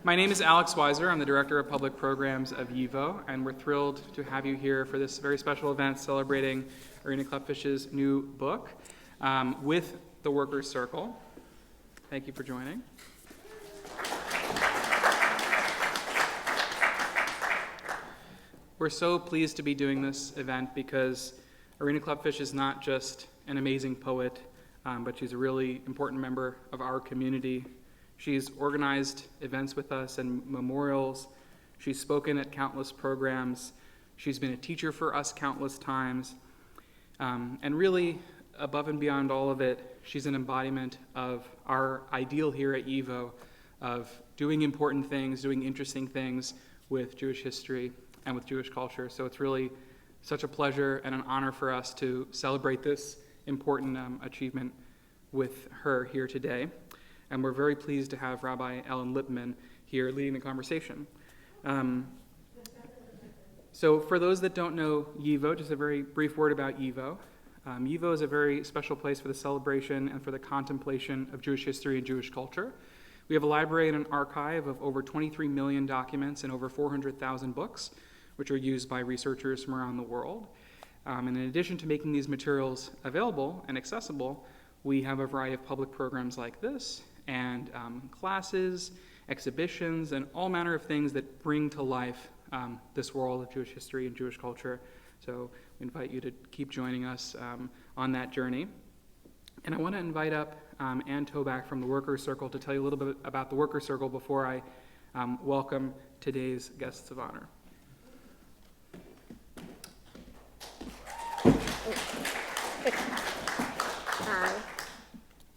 My name is Alex Weiser. I'm the Director of Public Programs of YIVO, and we're thrilled to have you here for this very special event celebrating Irena Klepfish's new book with the Workers' Circle. Thank you for joining. We're so pleased to be doing this event because Irena Klepfisz is not just an amazing poet, but she's a really important member of our community. She's organized events with us and memorials. She's spoken at countless programs. She's been a teacher for us countless times. And really, above and beyond all of it, she's an embodiment of our ideal here at YIVO of doing important things, doing interesting things with Jewish history and with Jewish culture. So it's really such a pleasure and an honor for us to celebrate this important achievement with her here today. And we're very pleased to have Rabbi Lippmann here leading the conversation. So for those that don't know YIVO, just a very brief word about YIVO. YIVO is a very special place for the celebration and for the contemplation of Jewish history and Jewish culture. We have a library and an archive of over 23 million documents and over 400,000 books, which are used by researchers from around the world. And in addition to making these materials available and accessible, we have a variety of public programs like this, and classes, exhibitions, and all manner of things that bring to life this world of Jewish history and Jewish culture. So we invite you to keep joining us on that journey. And I want to invite up Ann Toback from the Workers' Circle to tell you a little bit about the Workers' Circle before I welcome today's guests of honor. Hi.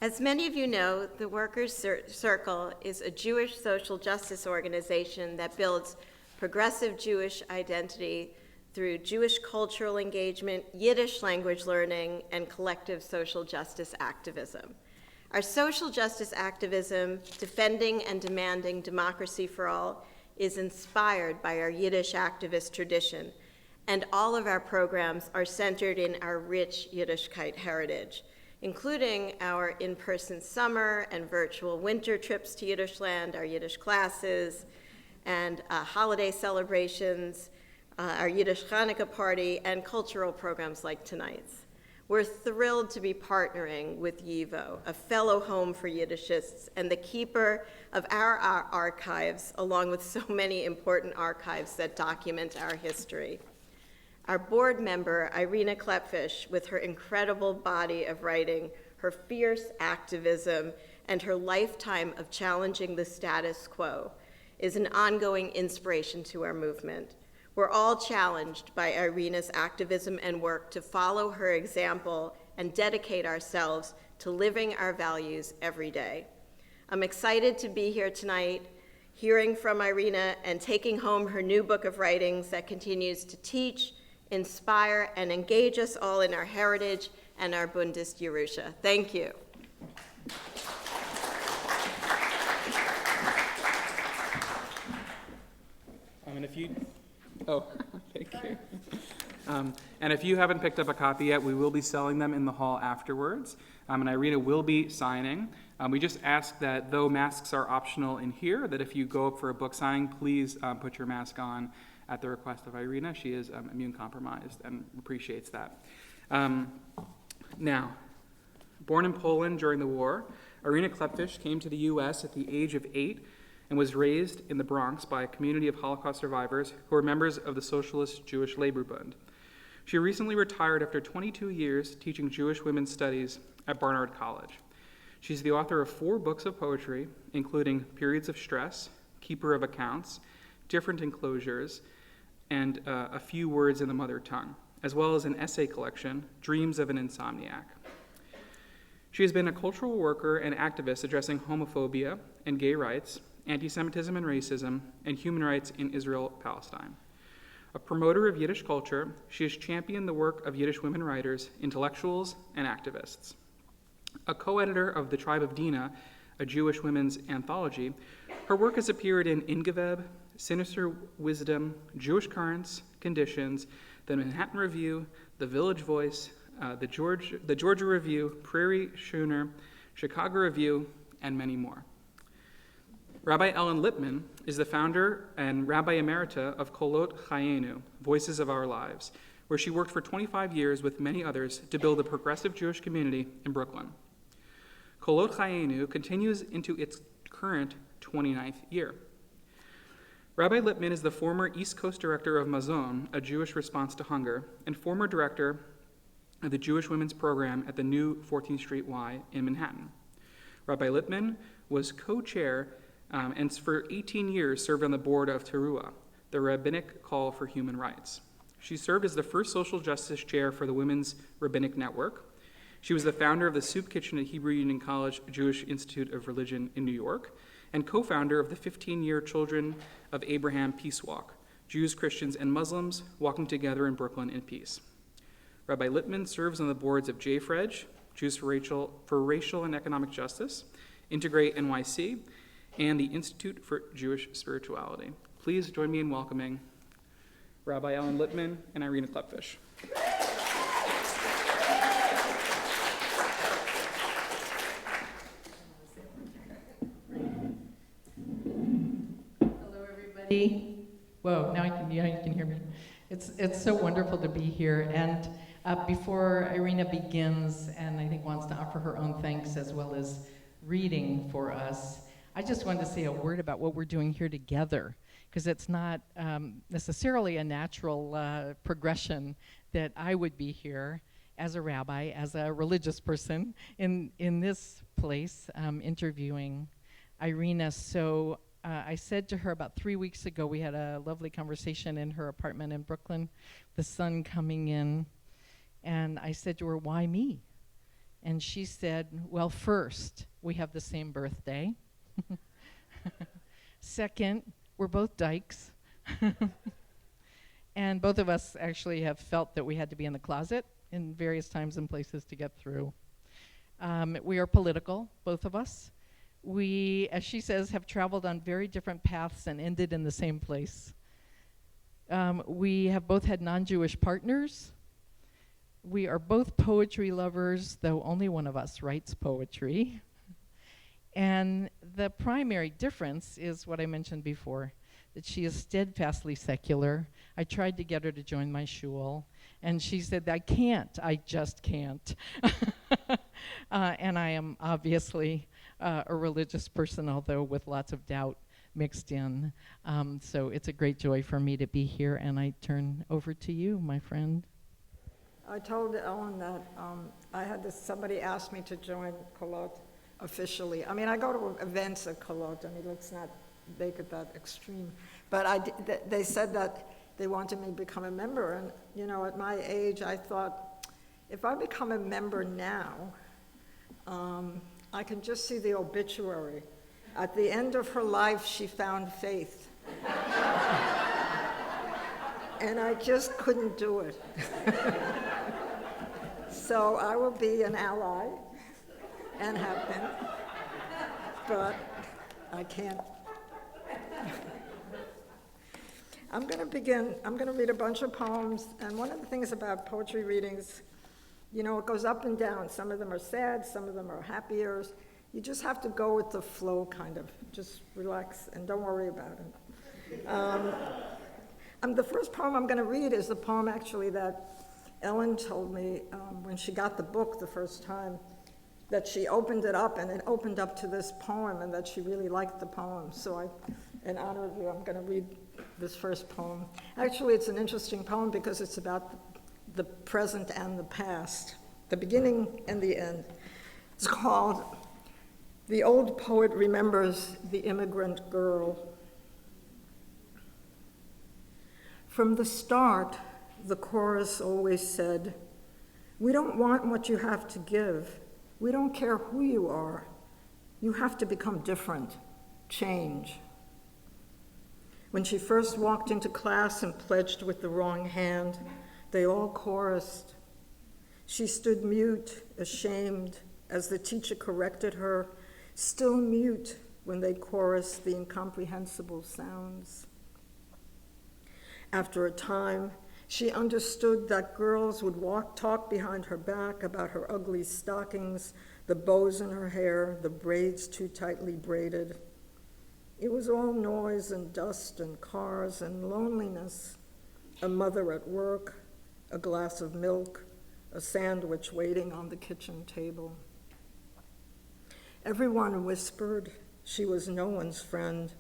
As many of you know, the Workers' Circle is a Jewish social justice organization that builds progressive Jewish identity through Jewish cultural engagement, Yiddish language learning, and collective social justice activism. Our social justice activism, defending and demanding democracy for all, is inspired by our Yiddish activist tradition, and all of our programs are centered in our rich Yiddishkeit heritage, including our in-person summer and virtual winter trips to Yiddish land, our Yiddish classes, and holiday celebrations, our Yiddish Hanukkah party, and cultural programs like tonight's. We're thrilled to be partnering with YIVO, a fellow home for Yiddishists and the keeper of our archives, along with so many important archives that document our history. Our board member, Irena Klepfisz, with her incredible body of writing, her fierce activism, and her lifetime of challenging the status quo, is an ongoing inspiration to our movement. We're all challenged by Irena's activism and work to follow her example and dedicate ourselves to living our values every day. I'm excited to be here tonight, hearing from Irena and taking home her new book of writings that continues to teach, inspire, and engage us all in our heritage and our Bundes Yerusha. Thank you. Thank you. And if you haven't picked up a copy yet, we will be selling them in the hall afterwards. And Irena will be signing. We just ask that though masks are optional in here, that if you go up for a book signing, please put your mask on at the request of Irena. She is immune compromised and appreciates that. Now, born in Poland during the war, Irena Klepfisz came to the U.S. at the age of 8 and was raised in the Bronx by a community of Holocaust survivors who were members of the Socialist Jewish Labor Bund. She recently retired after 22 years teaching Jewish women's studies at Barnard College. She's the author of 4 books of poetry, including Periods of Stress, Keeper of Accounts, Different Enclosures, and A Few Words in the Mother Tongue, as well as an essay collection, Dreams of an Insomniac. She has been a cultural worker and activist addressing homophobia and gay rights, anti-Semitism and racism, and human rights in Israel-Palestine. A promoter of Yiddish culture, she has championed the work of Yiddish women writers, intellectuals, and activists. A co-editor of the Tribe of Dina, a Jewish women's anthology, her work has appeared in In Geveb, Sinister Wisdom, Jewish Currents, Conditions, the Manhattan Review, the Village Voice, the Georgia Review, Prairie Schooner, Chicago Review, and many more. Rabbi Ellen Lippmann is the founder and Rabbi Emerita of Kolot Chayenu, Voices of Our Lives, where she worked for 25 years with many others to build a progressive Jewish community in Brooklyn. Kolot Chayenu continues into its current 29th year. Rabbi Lippmann is the former East Coast director of Mazon, a Jewish response to hunger, and former director of the Jewish Women's Program at the new 14th Street Y in Manhattan. Rabbi Lippmann was co-chair and for 18 years served on the board of Teruah, the Rabbinic Call for Human Rights. She served as the first social justice chair for the Women's Rabbinic Network. She was the founder of the Soup Kitchen at Hebrew Union College Jewish Institute of Religion in New York, and co-founder of the 15-year Children of Abraham Peace Walk, Jews, Christians, and Muslims walking together in Brooklyn in peace. Rabbi Lippmann serves on the boards of JFREJ, Jews for Racial and Economic Justice, Integrate NYC, and the Institute for Jewish Spirituality. Please join me in welcoming Rabbi Ellen Lippmann and Irena Klepfisz. Hello, everybody. Whoa, now you can hear me. It's so wonderful to be here. And before Irena begins, and I think wants to offer her own thanks as well as reading for us, I just wanted to say a word about what we're doing here together, because it's not necessarily a natural progression that I would be here as a rabbi, as a religious person in this place interviewing Irena. So I said to her about 3 weeks ago, we had a lovely conversation in her apartment in Brooklyn, the sun coming in, and I said to her, why me? And she said, well, first, we have the same birthday. Second, we're both dykes. And both of us actually have felt that we had to be in the closet in various times and places to get through. We are political, both of us. We, as she says, have traveled on very different paths and ended in the same place. We have both had non-Jewish partners. We are both poetry lovers, though only one of us writes poetry. And the primary difference is what I mentioned before, that she is steadfastly secular. I tried to get her to join my shul, and she said, I just can't. And I am obviously a religious person, although with lots of doubt mixed in. So it's a great joy for me to be here, and I turn over to you, my friend. I told Ellen that somebody asked me to join Kolot officially. I mean, I go to events at Kolot. I mean, let's not make it that extreme. But they said that they wanted me to become a member. And, you know, at my age, I thought, if I become a member now, I can just see the obituary. At the end of her life, she found faith. And I just couldn't do it. So I will be an ally, and have been, but I can't. I'm going to read a bunch of poems, and one of the things about poetry readings, you know, it goes up and down. Some of them are sad, some of them are happier. You just have to go with the flow, kind of. Just relax and don't worry about it. The first poem I'm going to read is the poem, actually, that Ellen told me when she got the book the first time, that she opened it up, and it opened up to this poem, and that she really liked the poem. So in honor of you, I'm going to read this first poem. Actually, it's an interesting poem because it's about the present and the past, the beginning and the end. It's called The Old Poet Remembers the Immigrant Girl. From the start, the chorus always said, "We don't want what you have to give. We don't care who you are. You have to become different, change." When she first walked into class and pledged with the wrong hand, they all chorused. She stood mute, ashamed, as the teacher corrected her, still mute when they chorused the incomprehensible sounds. After a time, she understood that girls would talk behind her back about her ugly stockings, the bows in her hair, the braids too tightly braided. It was all noise and dust and cars and loneliness. A mother at work, a glass of milk, a sandwich waiting on the kitchen table. Everyone whispered she was no one's friend.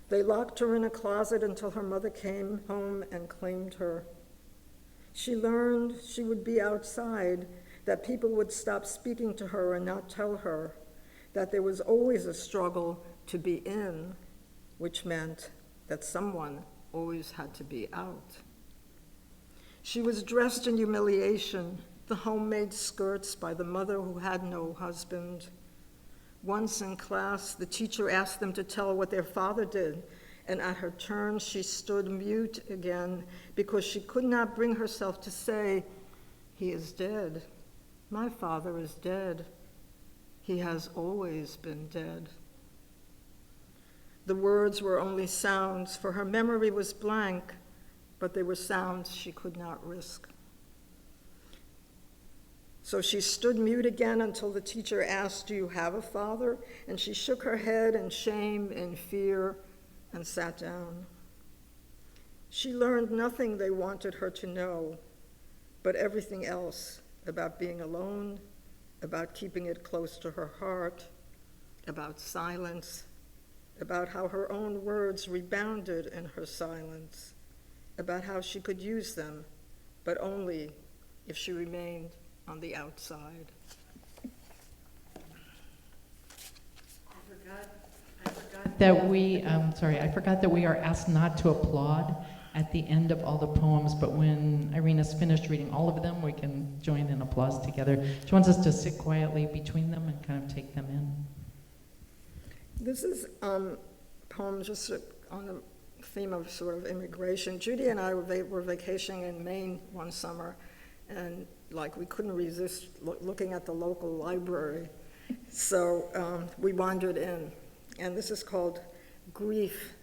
They locked her in a closet until her mother came home and claimed her. She learned she would be outside, that people would stop speaking to her and not tell her, that there was always a struggle to be in, which meant that someone always had to be out. She was dressed in humiliation, the homemade skirts by the mother who had no husband. Once in class, the teacher asked them to tell what their father did, and at her turn, she stood mute again because she could not bring herself to say, "He is dead. My father is dead. He has always been dead." The words were only sounds, for her memory was blank, but they were sounds she could not risk. So she stood mute again until the teacher asked, "Do you have a father?" And she shook her head in shame and fear and sat down. She learned nothing they wanted her to know, but everything else about being alone, about keeping it close to her heart, about silence, about how her own words rebounded in her silence, about how she could use them, but only if she remained on the outside. I forgot that we are asked not to applaud at the end of all the poems, but when Irena's finished reading all of them, we can join in applause together. She wants us to sit quietly between them and kind of take them in. This is a poem just on the theme of sort of immigration. Judy and I were vacationing in Maine one summer, and we couldn't resist looking at the local library. So we wandered in, and this is called Grief,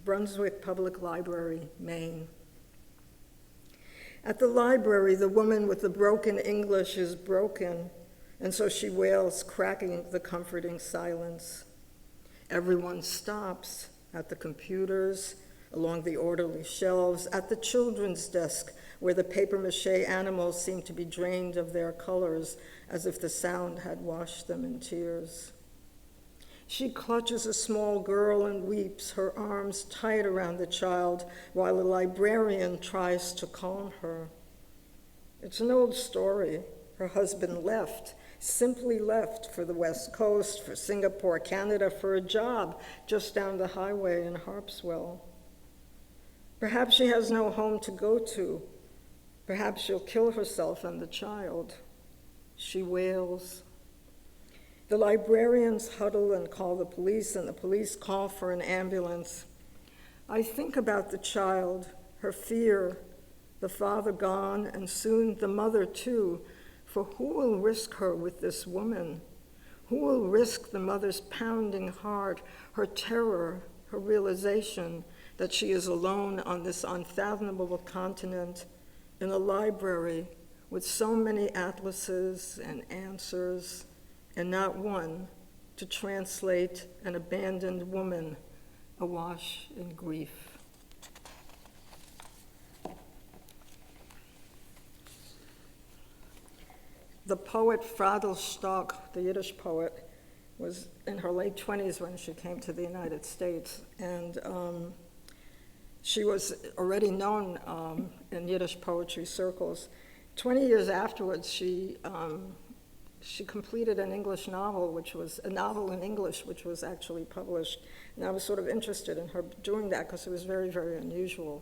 Brunswick Public Library, Maine. At the library, the woman with the broken English is broken, and so she wails, cracking the comforting silence. Everyone stops at the computers, along the orderly shelves, at the children's desk, where the papier-mâché animals seem to be drained of their colors, as if the sound had washed them in tears. She clutches a small girl and weeps, her arms tight around the child, while a librarian tries to calm her. It's an old story. Her husband left, simply left for the West Coast, for Singapore, Canada, for a job just down the highway in Harpswell. Perhaps she has no home to go to. Perhaps she'll kill herself and the child. She wails. The librarians huddle and call the police, and the police call for an ambulance. I think about the child, her fear, the father gone, and soon the mother too, for who will risk her with this woman? Who will risk the mother's pounding heart, her terror, her realization that she is alone on this unfathomable continent in a library with so many atlases and answers, and not one to translate an abandoned woman awash in grief. The poet Fradel Stock, the Yiddish poet, was in her late 20s when she came to the United States, and she was already known in Yiddish poetry circles. 20 years afterwards, she completed an English novel, which was a novel in English, which was actually published. And I was sort of interested in her doing that because it was very, very unusual.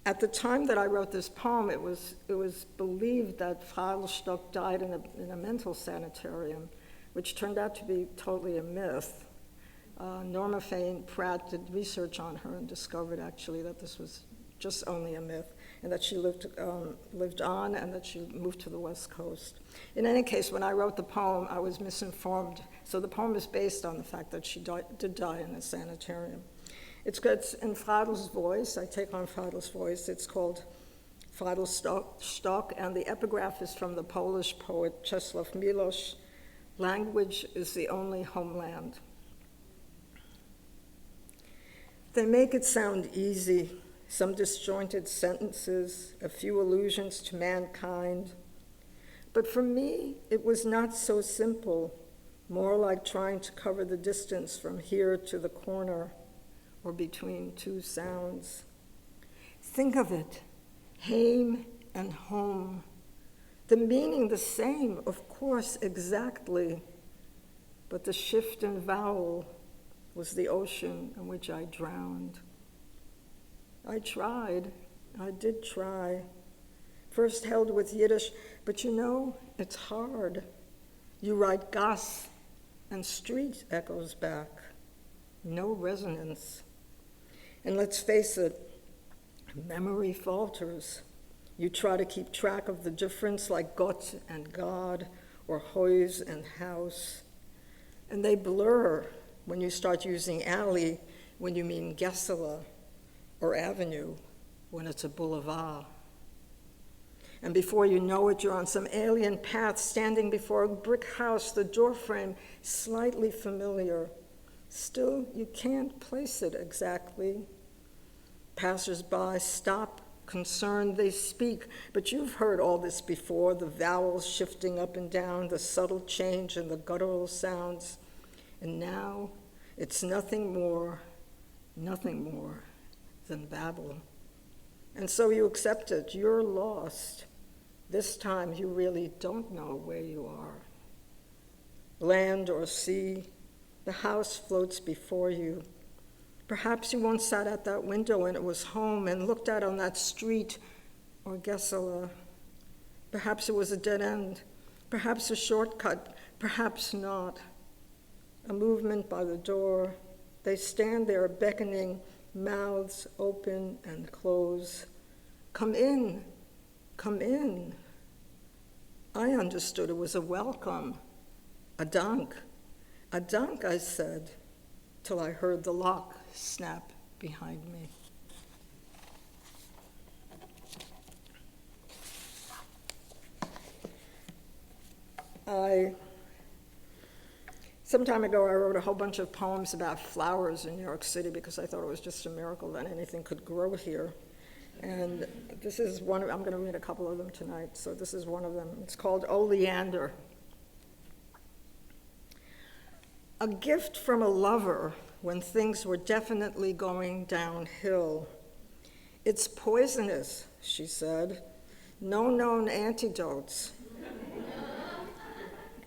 At the time that I wrote this poem, it was believed that Fradel Stock died in a mental sanitarium, which turned out to be totally a myth. Norma Fain Pratt did research on her and discovered actually that this was just only a myth, and that she lived on, and that she moved to the West Coast. In any case, when I wrote the poem, I was misinformed. So the poem is based on the fact that she did die in a sanitarium. It's in Fradel's voice. I take on Fradel's voice. It's called Fradel Stock, and the epigraph is from the Polish poet Czesław Miłosz. Language is the only homeland. They make it sound easy, some disjointed sentences, a few allusions to mankind. But for me, it was not so simple, more like trying to cover the distance from here to the corner or between two sounds. Think of it, heim and home. The meaning the same, of course, exactly, but the shift in vowel was the ocean in which I drowned. I tried, I did try. First held with Yiddish, but you know, it's hard. You write gas, and street echoes back. No resonance. And let's face it, memory falters. You try to keep track of the difference like Gott and God, or Huis and house. And they blur when you start using alley when you mean Gesela, or avenue when it's a boulevard. And before you know it, you're on some alien path, standing before a brick house, the doorframe slightly familiar. Still, you can't place it exactly. Passers-by stop, concerned, they speak, but you've heard all this before, the vowels shifting up and down, the subtle change in the guttural sounds. And now, it's nothing more than babble. And so you accept it, you're lost. This time you really don't know where you are. Land or sea, the house floats before you. Perhaps you once sat at that window and it was home and looked out on that street or Gesela. Perhaps it was a dead end, perhaps a shortcut, perhaps not. A movement by the door. They stand there beckoning, mouths open and close. Come in, come in. I understood it was a welcome, a dank, I said, till I heard the lock snap behind me. Some time ago, I wrote a whole bunch of poems about flowers in New York City because I thought it was just a miracle that anything could grow here. And this is one of, I'm going to read a couple of them tonight, so this is one of them. It's called Oleander. A gift from a lover when things were definitely going downhill. It's poisonous, she said. No known antidotes.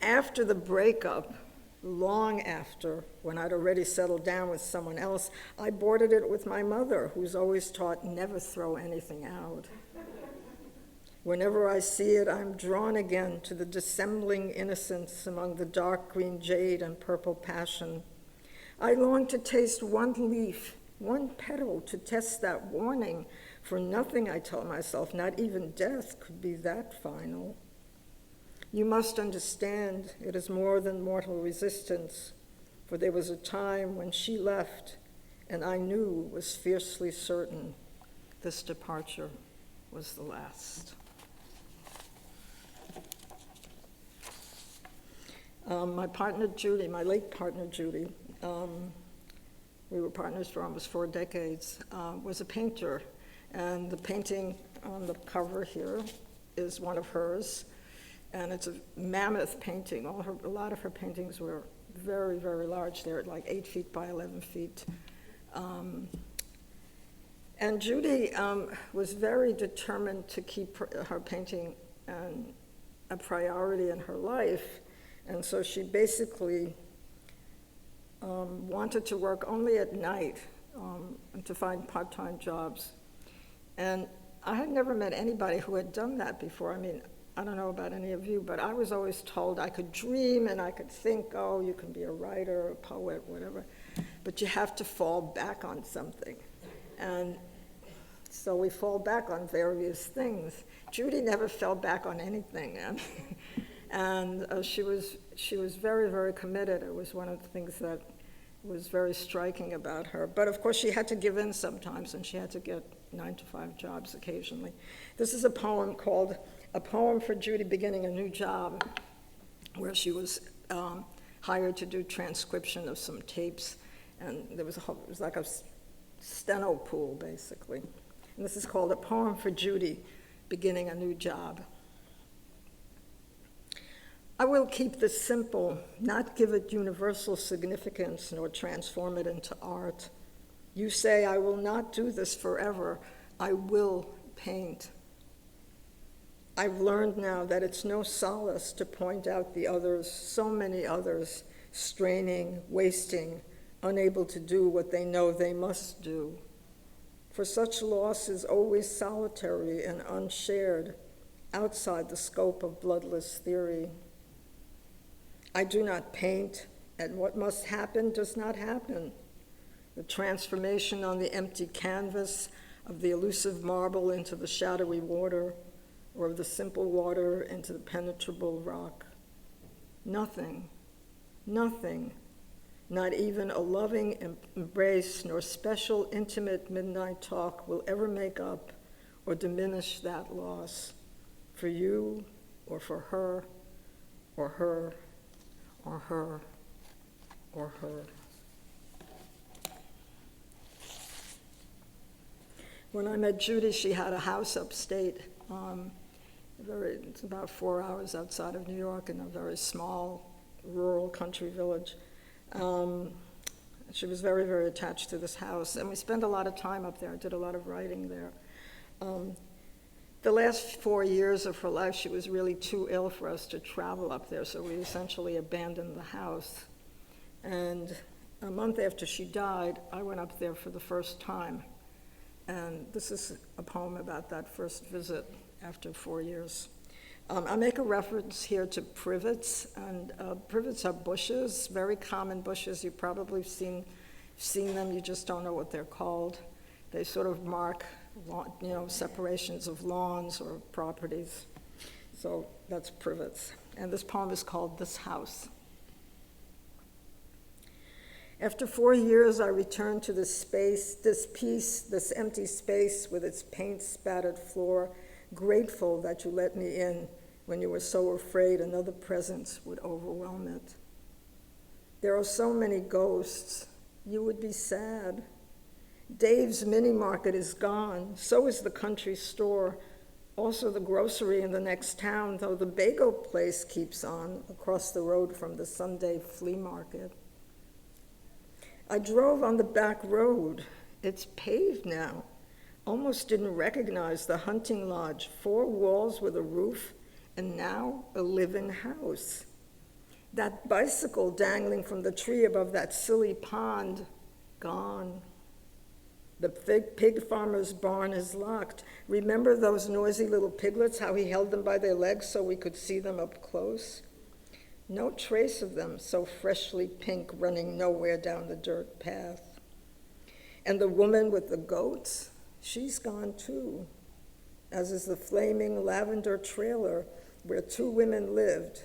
After the breakup, long after, when I'd already settled down with someone else, I boarded it with my mother, who's always taught never throw anything out. Whenever I see it, I'm drawn again to the dissembling innocence among the dark green jade and purple passion. I long to taste one leaf, one petal, to test that warning, for nothing, I tell myself, not even death, could be that final. You must understand, it is more than mortal resistance, for there was a time when she left, and I knew, was fiercely certain, this departure was the last. My partner Judy, my late partner Judy, we were partners for almost 4 decades, was a painter, and the painting on the cover here is one of hers. And it's a mammoth painting. A lot of her paintings were very, very large. They're like 8 feet by 11 feet. And Judy was very determined to keep her painting a priority in her life. And so she basically wanted to work only at night and to find part-time jobs. And I had never met anybody who had done that before. I mean, I don't know about any of you, but I was always told I could dream and I could think, oh, you can be a writer, a poet, whatever, but you have to fall back on something. And so we fall back on various things. Judy never fell back on anything. And she was very, very committed. It was one of the things that was very striking about her. But of course, she had to give in sometimes, and she had to get 9-to-5 jobs occasionally. This is a poem called A Poem for Judy Beginning a New Job, where she was hired to do transcription of some tapes, and there was it was like a steno pool, basically. And this is called A Poem for Judy, Beginning a New Job. I will keep this simple, not give it universal significance, nor transform it into art. You say, I will not do this forever. I will paint. I've learned now that it's no solace to point out the others, so many others, straining, wasting, unable to do what they know they must do. For such loss is always solitary and unshared, outside the scope of bloodless theory. I do not paint, and what must happen does not happen. The transformation on the empty canvas of the elusive marble into the shadowy water, or of the simple water into the penetrable rock. Nothing, nothing, not even a loving embrace nor special intimate midnight talk will ever make up or diminish that loss for you or for her or her or her or her. When I met Judy, she had a house upstate. It's about 4 hours outside of New York in a very small rural country village. She was very, very attached to this house, and we spent a lot of time up there. I did a lot of writing there. The last 4 years of her life, she was really too ill for us to travel up there, so we essentially abandoned the house. And a month after she died, I went up there for the first time. And this is a poem about that first visit after 4 years. I make a reference here to privets, and privets are bushes, very common bushes. You've probably seen them, you just don't know what they're called. They sort of mark, separations of lawns or properties. So that's privets. And this poem is called This House. After 4 years, I returned to this space, this peace, this empty space with its paint-spattered floor, grateful that you let me in when you were so afraid another presence would overwhelm it. There are so many ghosts. You would be sad. Dave's mini market is gone. So is the country store. Also the grocery in the next town, though the bagel place keeps on across the road from the Sunday flea market. I drove on the back road. It's paved now. Almost didn't recognize the hunting lodge, 4 walls with a roof, and now a live-in house. That bicycle dangling from the tree above that silly pond, gone. The pig farmer's barn is locked. Remember those noisy little piglets, how he held them by their legs so we could see them up close? No trace of them, so freshly pink, running nowhere down the dirt path. And the woman with the goats, she's gone too, as is the flaming lavender trailer where 2 women lived,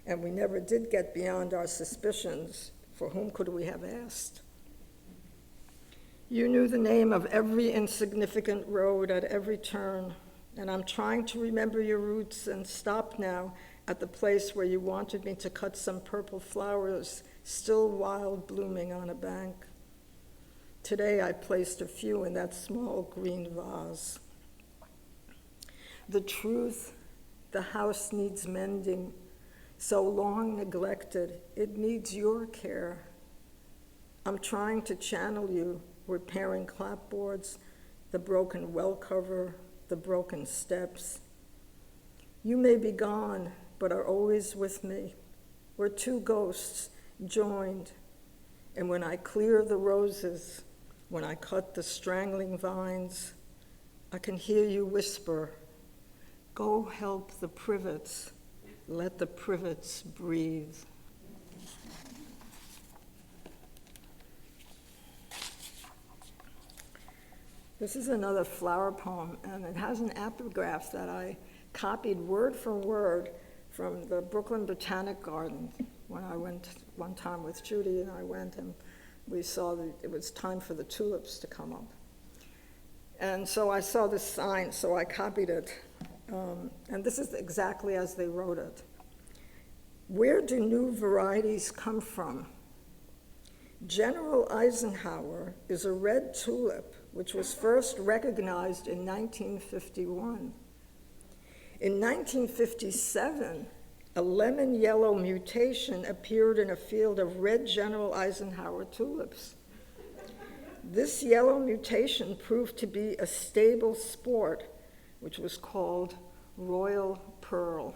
and we never did get beyond our suspicions. For whom could we have asked? You knew the name of every insignificant road at every turn, and I'm trying to remember your routes and stop now at the place where you wanted me to cut some purple flowers, still wild blooming on a bank. Today I placed a few in that small green vase. The truth, the house needs mending, so long neglected, it needs your care. I'm trying to channel you, repairing clapboards, the broken well cover, the broken steps. You may be gone, but are always with me. We're 2 ghosts joined. And when I clear the roses, when I cut the strangling vines, I can hear you whisper, go help the privets, let the privets breathe. This is another flower poem, and it has an epigraph that I copied word for word from the Brooklyn Botanic Garden when I went one time with Judy, and I went and we saw that it was time for the tulips to come up. And so I saw this sign, so I copied it. And this is exactly as they wrote it. Where do new varieties come from? General Eisenhower is a red tulip which was first recognized in 1951. In 1957, a lemon yellow mutation appeared in a field of red General Eisenhower tulips. This yellow mutation proved to be a stable sport, which was called Royal Pearl.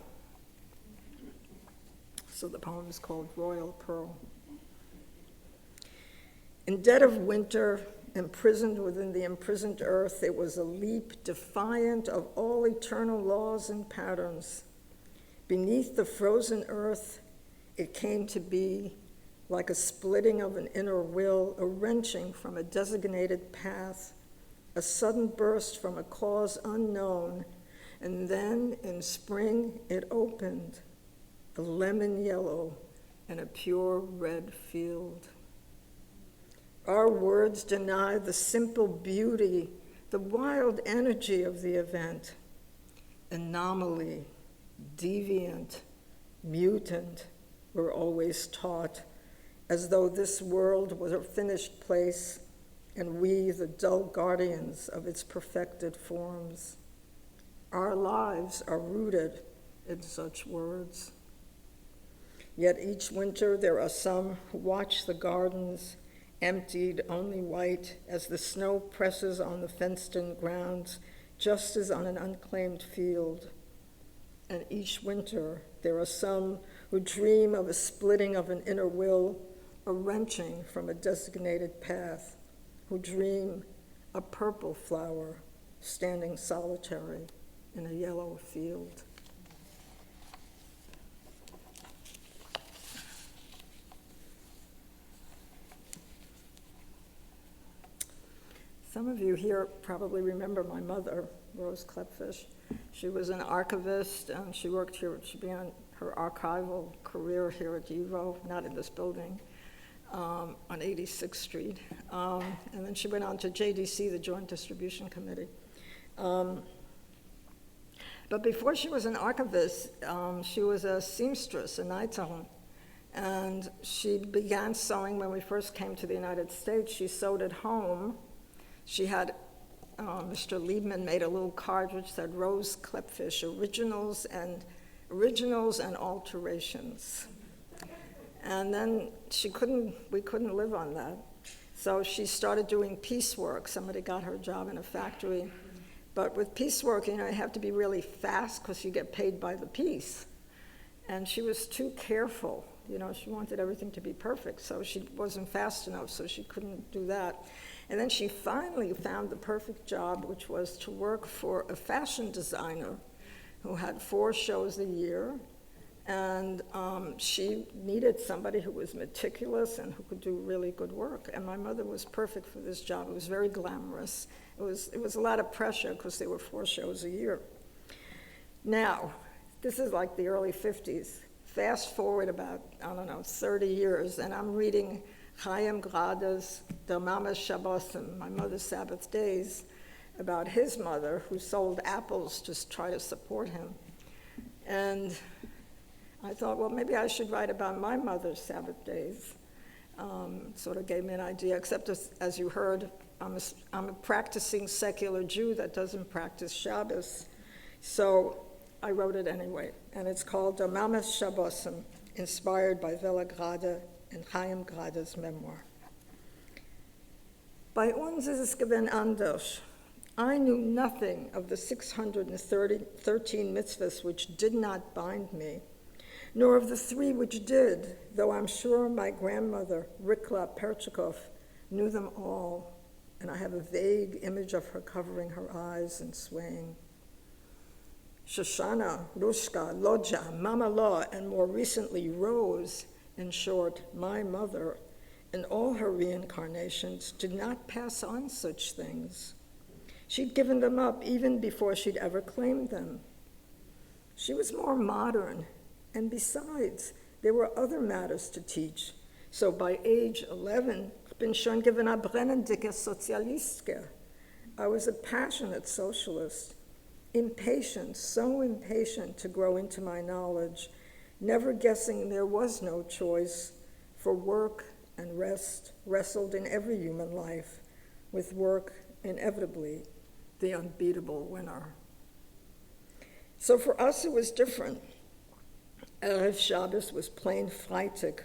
So the poem is called Royal Pearl. In dead of winter, imprisoned within the imprisoned earth, it was a leap defiant of all eternal laws and patterns. Beneath the frozen earth, it came to be like a splitting of an inner will, a wrenching from a designated path, a sudden burst from a cause unknown, and then in spring it opened, a lemon yellow and a pure red field. Our words deny the simple beauty, the wild energy of the event. Anomaly, deviant, mutant, we're always taught, as though this world was a finished place and we the dull guardians of its perfected forms. Our lives are rooted in such words. Yet each winter there are some who watch the gardens, emptied, only white, as the snow presses on the fenced-in grounds, just as on an unclaimed field. And each winter, there are some who dream of a splitting of an inner will, a wrenching from a designated path, who dream a purple flower standing solitary in a yellow field. Some of you here probably remember my mother, Rose Klepfisz. She was an archivist, and she worked here. She began her archival career here at YIVO, not in this building, on 86th Street. And then she went on to JDC, the Joint Distribution Committee. But before she was an archivist, she was a seamstress, a Nähterin. And she began sewing when we first came to the United States. She sewed at home. She had, Mr. Lippmann made a little card which said Rose Klepfisz, originals and alterations. And then we couldn't live on that. So she started doing piecework. Somebody got her a job in a factory. But with piecework, you have to be really fast because you get paid by the piece. And she was too careful. She wanted everything to be perfect, so she wasn't fast enough, so she couldn't do that. And then she finally found the perfect job, which was to work for a fashion designer who had 4 shows a year. And she needed somebody who was meticulous and who could do really good work. And my mother was perfect for this job. It was very glamorous. It was a lot of pressure because there were 4 shows a year. Now, this is like the early 50s. Fast forward about, 30 years, and I'm reading Chaim Grada's Der Mama's Shabbosim, My Mother's Sabbath Days, about his mother who sold apples to try to support him. And I thought, well, maybe I should write about my mother's Sabbath days. Sort of gave me an idea, except as you heard, I'm a practicing secular Jew that doesn't practice Shabbos. So I wrote it anyway, and it's called Der Mama's Shabbosim, inspired by Vela Grada and Chaim Grada's memoir. Bei uns ist es gewesen anders. I knew nothing of the 613 mitzvahs which did not bind me, nor of the 3 which did, though I'm sure my grandmother, Rikla Perchikov, knew them all, and I have a vague image of her covering her eyes and swaying. Shoshana, Rushka, Lodja, Mama Law, and more recently Rose, in short, my mother, in all her reincarnations, did not pass on such things. She'd given them up even before she'd ever claimed them. She was more modern, and besides, there were other matters to teach. So by age 11, ich bin schon gewesen a brennendicke Sozialistke. I was a passionate socialist, impatient, so impatient to grow into my knowledge, never guessing there was no choice for work and rest wrestled in every human life, with work inevitably the unbeatable winner. So for us, it was different. Erev Shabbos was plain Freitag,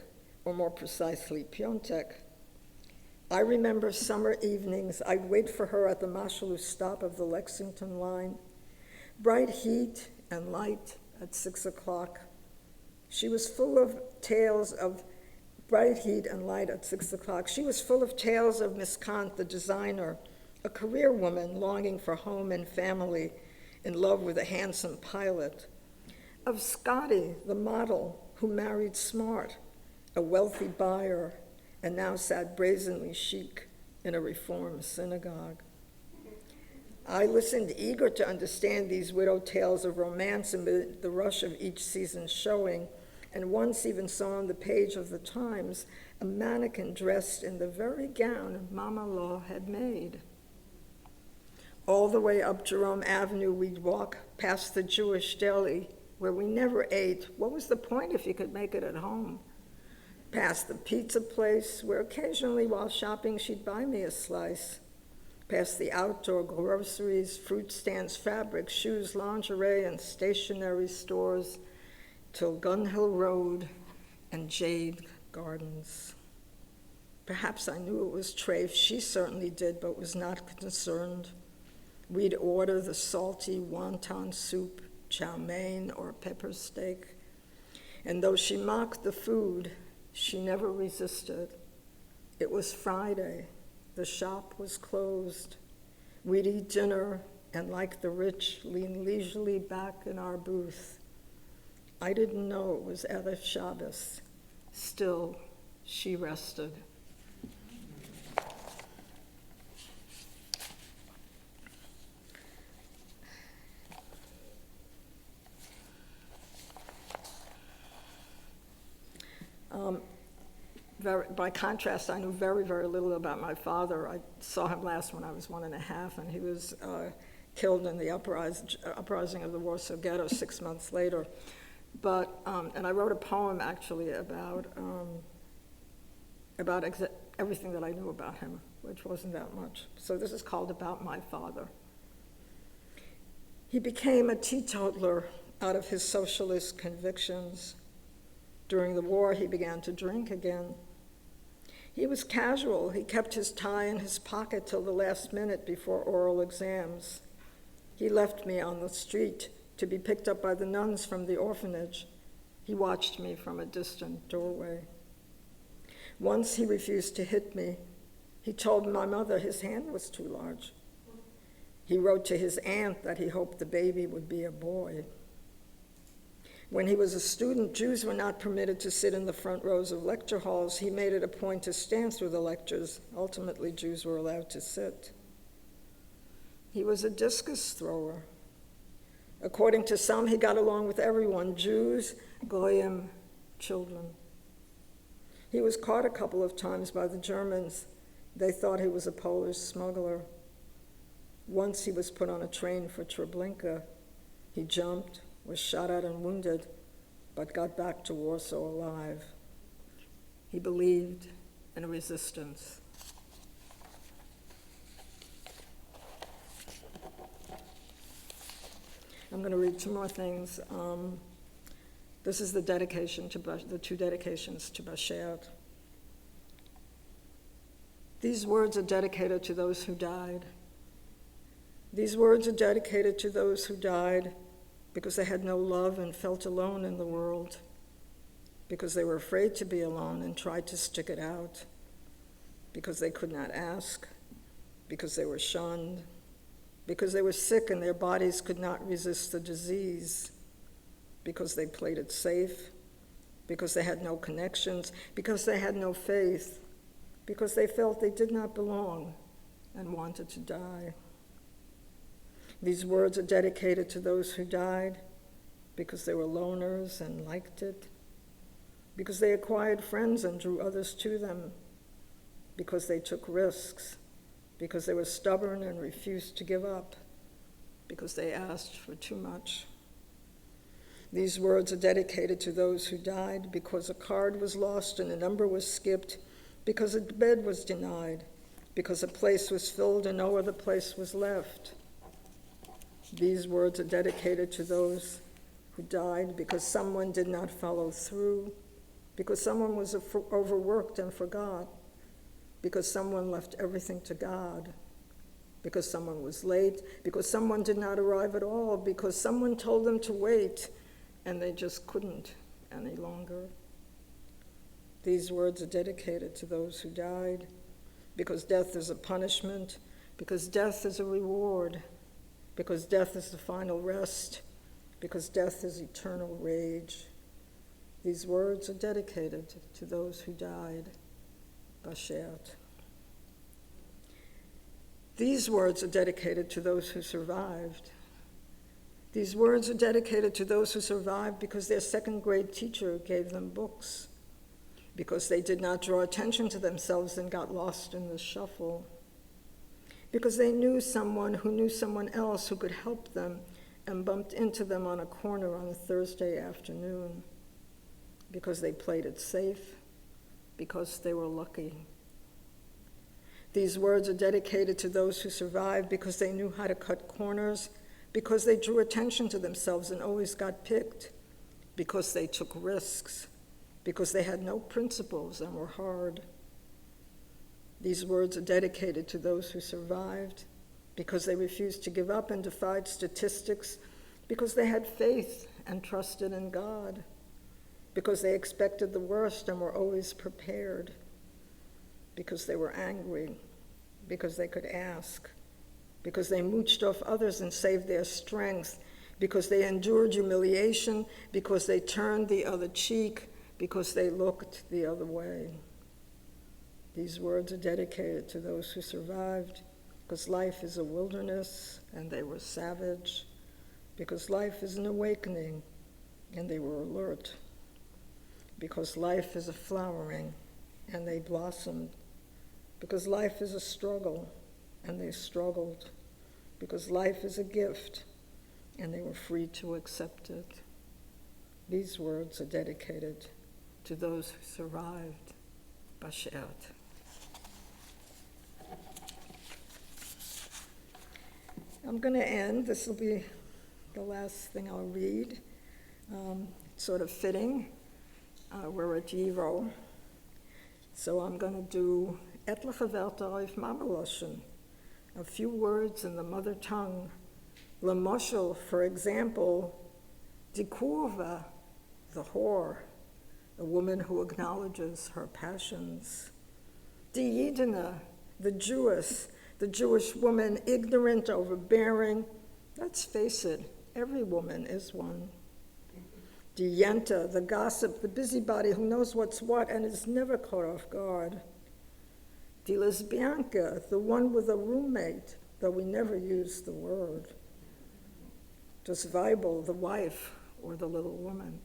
or more precisely, Piontek. I remember summer evenings, I'd wait for her at the Mashalu stop of the Lexington line. Bright heat and light at 6 o'clock. She was full of tales of bright heat and light at 6 o'clock. She was full of tales of Miss Kant, the designer, a career woman longing for home and family, in love with a handsome pilot. Of Scotty, the model, who married smart, a wealthy buyer, and now sat brazenly chic in a Reform synagogue. I listened eager to understand these widow tales of romance amid the rush of each season's showing, and once even saw on the page of the Times a mannequin dressed in the very gown Mama Law had made. All the way up Jerome Avenue, we'd walk past the Jewish deli, where we never ate. What was the point if you could make it at home? Past the pizza place, where occasionally while shopping she'd buy me a slice. Past the outdoor groceries, fruit stands, fabrics, shoes, lingerie, and stationery stores, till Gun Hill Road and Jade Gardens. Perhaps I knew it was treif. She certainly did, but was not concerned. We'd order the salty wonton soup, chow mein, or pepper steak. And though she mocked the food, she never resisted. It was Friday. The shop was closed. We'd eat dinner and, like the rich, lean leisurely back in our booth. I didn't know it was Erev Shabbos. Still, she rested. By contrast, I knew very, very little about my father. I saw him last when I was 1.5, and he was killed in the uprising of the Warsaw Ghetto 6 months later. But, and I wrote a poem actually about everything that I knew about him, which wasn't that much. So this is called About My Father. He became a teetotaler out of his socialist convictions. During the war, he began to drink again. He was casual. He kept his tie in his pocket till the last minute before oral exams. He left me on the street to be picked up by the nuns from the orphanage. He watched me from a distant doorway. Once he refused to hit me. He told my mother his hand was too large. He wrote to his aunt that he hoped the baby would be a boy. When he was a student, Jews were not permitted to sit in the front rows of lecture halls. He made it a point to stand through the lectures. Ultimately, Jews were allowed to sit. He was a discus thrower. According to some, he got along with everyone, Jews, Goyim, children. He was caught a couple of times by the Germans. They thought he was a Polish smuggler. Once he was put on a train for Treblinka. He jumped, was shot at and wounded, but got back to Warsaw alive. He believed in resistance. I'm going to read two more things. This is the dedication to the two dedications to Basher. These words are dedicated to those who died. These words are dedicated to those who died because they had no love and felt alone in the world, because they were afraid to be alone and tried to stick it out, because they could not ask, because they were shunned, because they were sick and their bodies could not resist the disease, because they played it safe, because they had no connections, because they had no faith, because they felt they did not belong and wanted to die. These words are dedicated to those who died because they were loners and liked it, because they acquired friends and drew others to them, because they took risks, because they were stubborn and refused to give up, because they asked for too much. These words are dedicated to those who died because a card was lost and a number was skipped, because a bed was denied, because a place was filled and no other place was left. These words are dedicated to those who died because someone did not follow through, because someone was overworked and forgot, because someone left everything to God, because someone was late, because someone did not arrive at all, because someone told them to wait and they just couldn't any longer. These words are dedicated to those who died, because death is a punishment, because death is a reward, because death is the final rest, because death is eternal rage. These words are dedicated to those who died. Bashert. These words are dedicated to those who survived. These words are dedicated to those who survived because their second grade teacher gave them books, because they did not draw attention to themselves and got lost in the shuffle, because they knew someone who knew someone else who could help them and bumped into them on a corner on a Thursday afternoon, because they played it safe, because they were lucky. These words are dedicated to those who survived because they knew how to cut corners, because they drew attention to themselves and always got picked, because they took risks, because they had no principles and were hard. These words are dedicated to those who survived because they refused to give up and defied statistics, because they had faith and trusted in God, because they expected the worst and were always prepared, because they were angry, because they could ask, because they mooched off others and saved their strength, because they endured humiliation, because they turned the other cheek, because they looked the other way. These words are dedicated to those who survived, because life is a wilderness and they were savage, because life is an awakening and they were alert, because life is a flowering and they blossomed, because life is a struggle and they struggled, because life is a gift and they were free to accept it. These words are dedicated to those who survived. Bashert. I'm going to end. This will be the last thing I'll read. Sort of fitting. We're at YIVO. So I'm going to do etliche Wörter auf Mamaloschen, a few words in the mother tongue. Lamoshel, for example, die Kurve, the whore, a woman who acknowledges her passions. Die Yidina, the Jewish woman, ignorant, overbearing. Let's face it, every woman is one. Die Yenta, the gossip, the busybody who knows what's what and is never caught off guard. Die Lesbianka, the one with a roommate, though we never use the word. Das Weibel, the wife, or the little woman.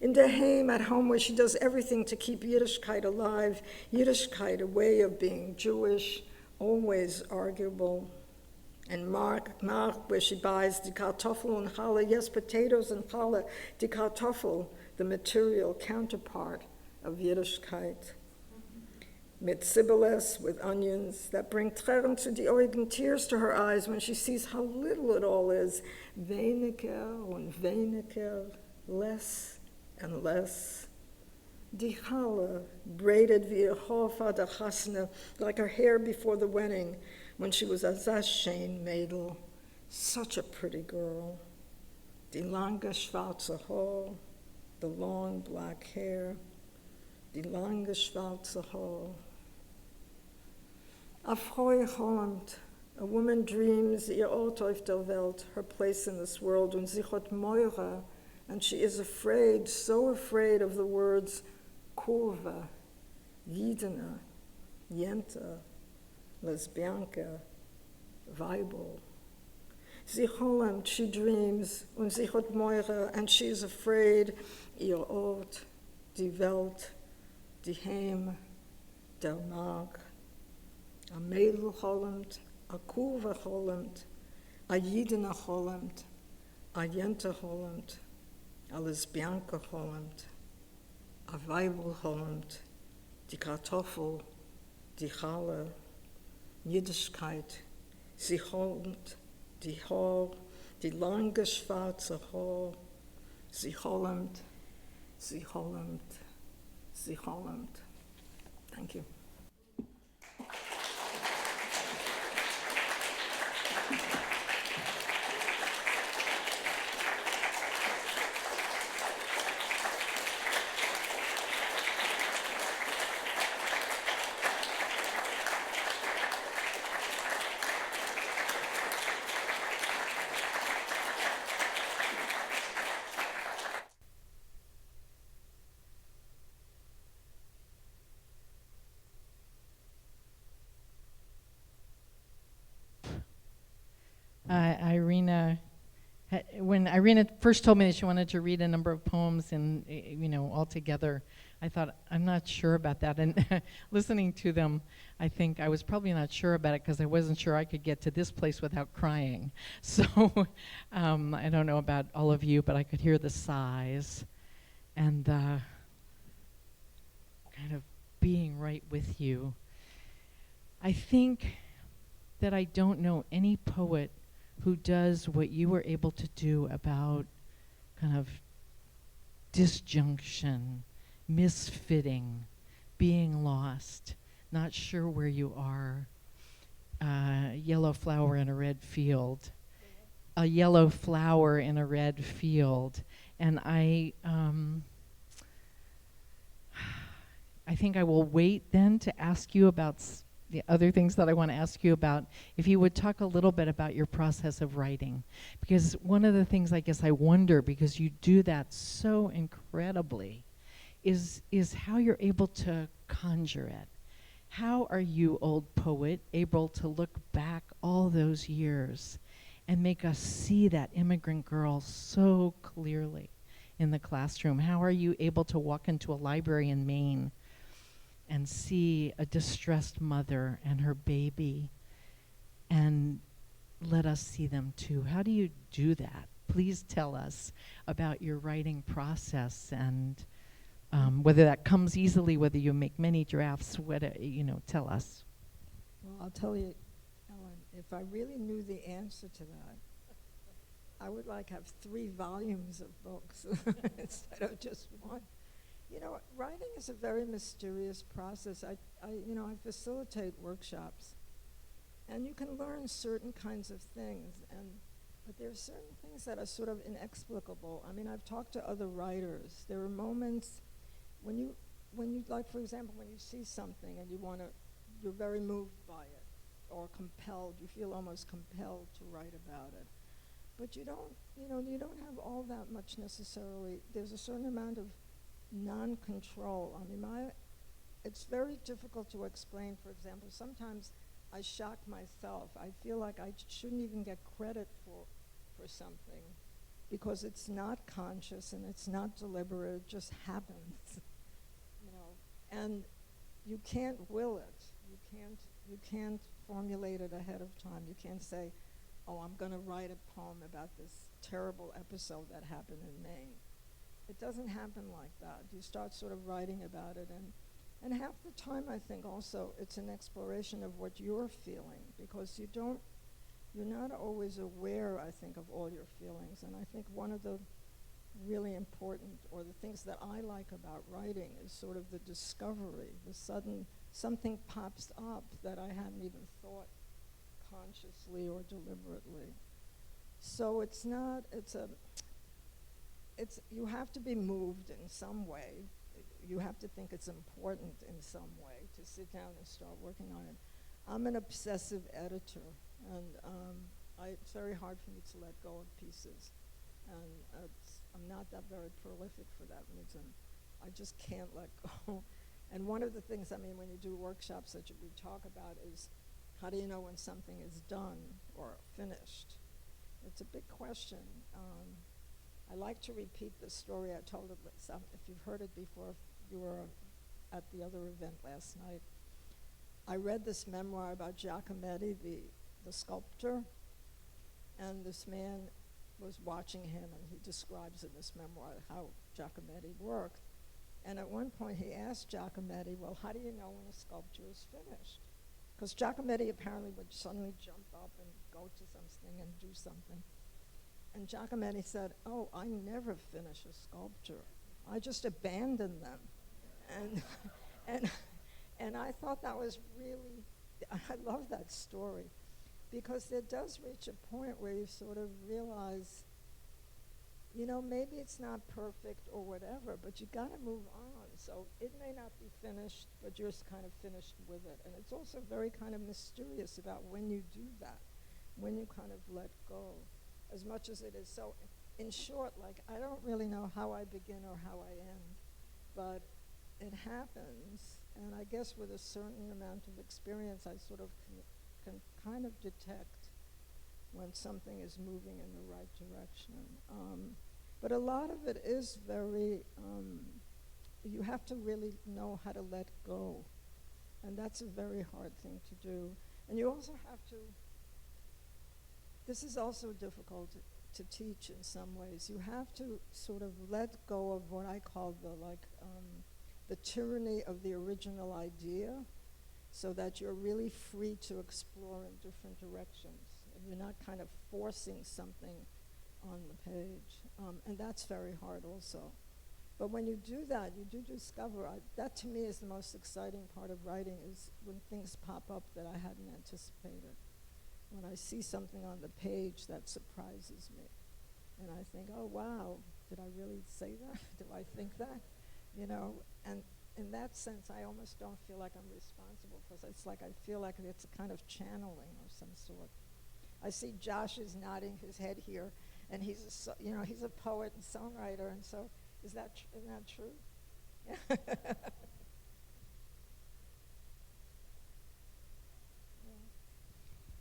In der Heim, at home, where she does everything to keep Yiddishkeit alive, Yiddishkeit, a way of being Jewish, always arguable. And Mark, where she buys die Kartoffel and challah, yes, potatoes and challah, die Kartoffel, the material counterpart of Yiddishkeit. Mit Sibyles, with onions, that bring Tränen zu die Augen, tears to her eyes when she sees how little it all is. Weniger und weniger, less and less. Die Challah, braided via Hofa der Chasna, like her hair before the wedding, when she was a Zashain Mädel, such a pretty girl. Die lange schwarze Haar, the long black hair, die lange schwarze Haar. A Frau Holland, a woman dreams ihr Ort auf der Welt, her place in this world, und sie hat Moira, and she is afraid, so afraid of the words Kurve, Yidina, Yenta, Lesbianka, Weibel. Sie Holland, she dreams, und sie hat Moira, and she is afraid, ihr Ort, die Welt, die Heim, der Mark. A Mädel Holland, a Kurve Holland, a Yidina Holland, a Yenta Holland, a Lesbianka Holland, a Weibel Holland, die Kartoffel, die Halle, Yiddishkeit, sie holt die Haar, die lange schwarze Haar, sie Holland, sie Holland, sie Holland. Thank you. When Irena first told me that she wanted to read a number of poems and, all together, I thought, I'm not sure about that. And listening to them, I think I was probably not sure about it because I wasn't sure I could get to this place without crying. So I don't know about all of you, but I could hear the sighs and kind of being right with you. I think that I don't know any poet who does what you were able to do about kind of disjunction, misfitting, being lost, not sure where you are, yellow flower in a red field, a yellow flower in a red field. And I think I will wait then to ask you about the other things that I want to ask you about, if you would talk a little bit about your process of writing. Because one of the things I guess I wonder, because you do that so incredibly, is how you're able to conjure it. How are you, old poet, able to look back all those years and make us see that immigrant girl so clearly in the classroom? How are you able to walk into a library in Maine and see a distressed mother and her baby and let us see them too? How do you do that? Please tell us about your writing process and whether that comes easily, whether you make many drafts, tell us. Well, I'll tell you, Ellen, if I really knew the answer to that, I would have 3 volumes of books instead of just one. Writing is a very mysterious process. I facilitate workshops, and you can learn certain kinds of things, but there are certain things that are sort of inexplicable. I mean, I've talked to other writers. There are moments when you for example, when you see something and you're very moved by it, or compelled, you feel almost compelled to write about it. But you don't have all that much necessarily. There's a certain amount of non-control. I mean, it's very difficult to explain. For example, sometimes I shock myself. I feel like I shouldn't even get credit for something because it's not conscious and it's not deliberate. It just happens, and you can't will it. You can't formulate it ahead of time. You can't say, oh, I'm going to write a poem about this terrible episode that happened in Maine. It doesn't happen like that. You start sort of writing about it, and half the time I think also it's an exploration of what you're feeling, because you're not always aware, I think, of all your feelings. And I think one of the really important, or the things that I like about writing, is sort of the discovery, the sudden, something pops up that I hadn't even thought consciously or deliberately. So you have to be moved in some way. You have to think it's important in some way to sit down and start working on it. I'm an obsessive editor, and it's very hard for me to let go of pieces. And I'm not that very prolific for that reason. I just can't let go. And one of the things, when you do workshops that we talk about is, how do you know when something is done or finished? It's a big question. I like to repeat the story I told it. If you've heard it before, if you were at the other event last night. I read this memoir about Giacometti, the sculptor, and this man was watching him, and he describes in this memoir how Giacometti worked. And at one point he asked Giacometti, well, how do you know when a sculpture is finished? Because Giacometti apparently would suddenly jump up and go to something and do something. And Giacometti said, oh, I never finish a sculpture. I just abandon them. And I thought that was really, I love that story, because it does reach a point where you sort of realize, you know, maybe it's not perfect or whatever, but you got to move on. So it may not be finished, but you're kind of finished with it. And it's also very kind of mysterious about when you do that, when you kind of let go, as much as it is. So in short, like, I don't really know how I begin or how I end, but it happens. And I guess with a certain amount of experience, I sort of can kind of detect when something is moving in the right direction. But a lot of it is very, you have to really know how to let go. And that's a very hard thing to do. And you also have to, this is also difficult to teach in some ways. You have to sort of let go of what I call the tyranny of the original idea, so that you're really free to explore in different directions. And you're not kind of forcing something on the page. And that's very hard also. But when you do that, you do discover, that to me is the most exciting part of writing, is when things pop up that I hadn't anticipated. When I see something on the page that surprises me. And I think, oh wow, did I really say that? Do I think that? You know, and in that sense, I almost don't feel like I'm responsible, because it's like I feel like it's a kind of channeling of some sort. I see Josh is nodding his head here, and he's a poet and songwriter, and so isn't that true? Yeah.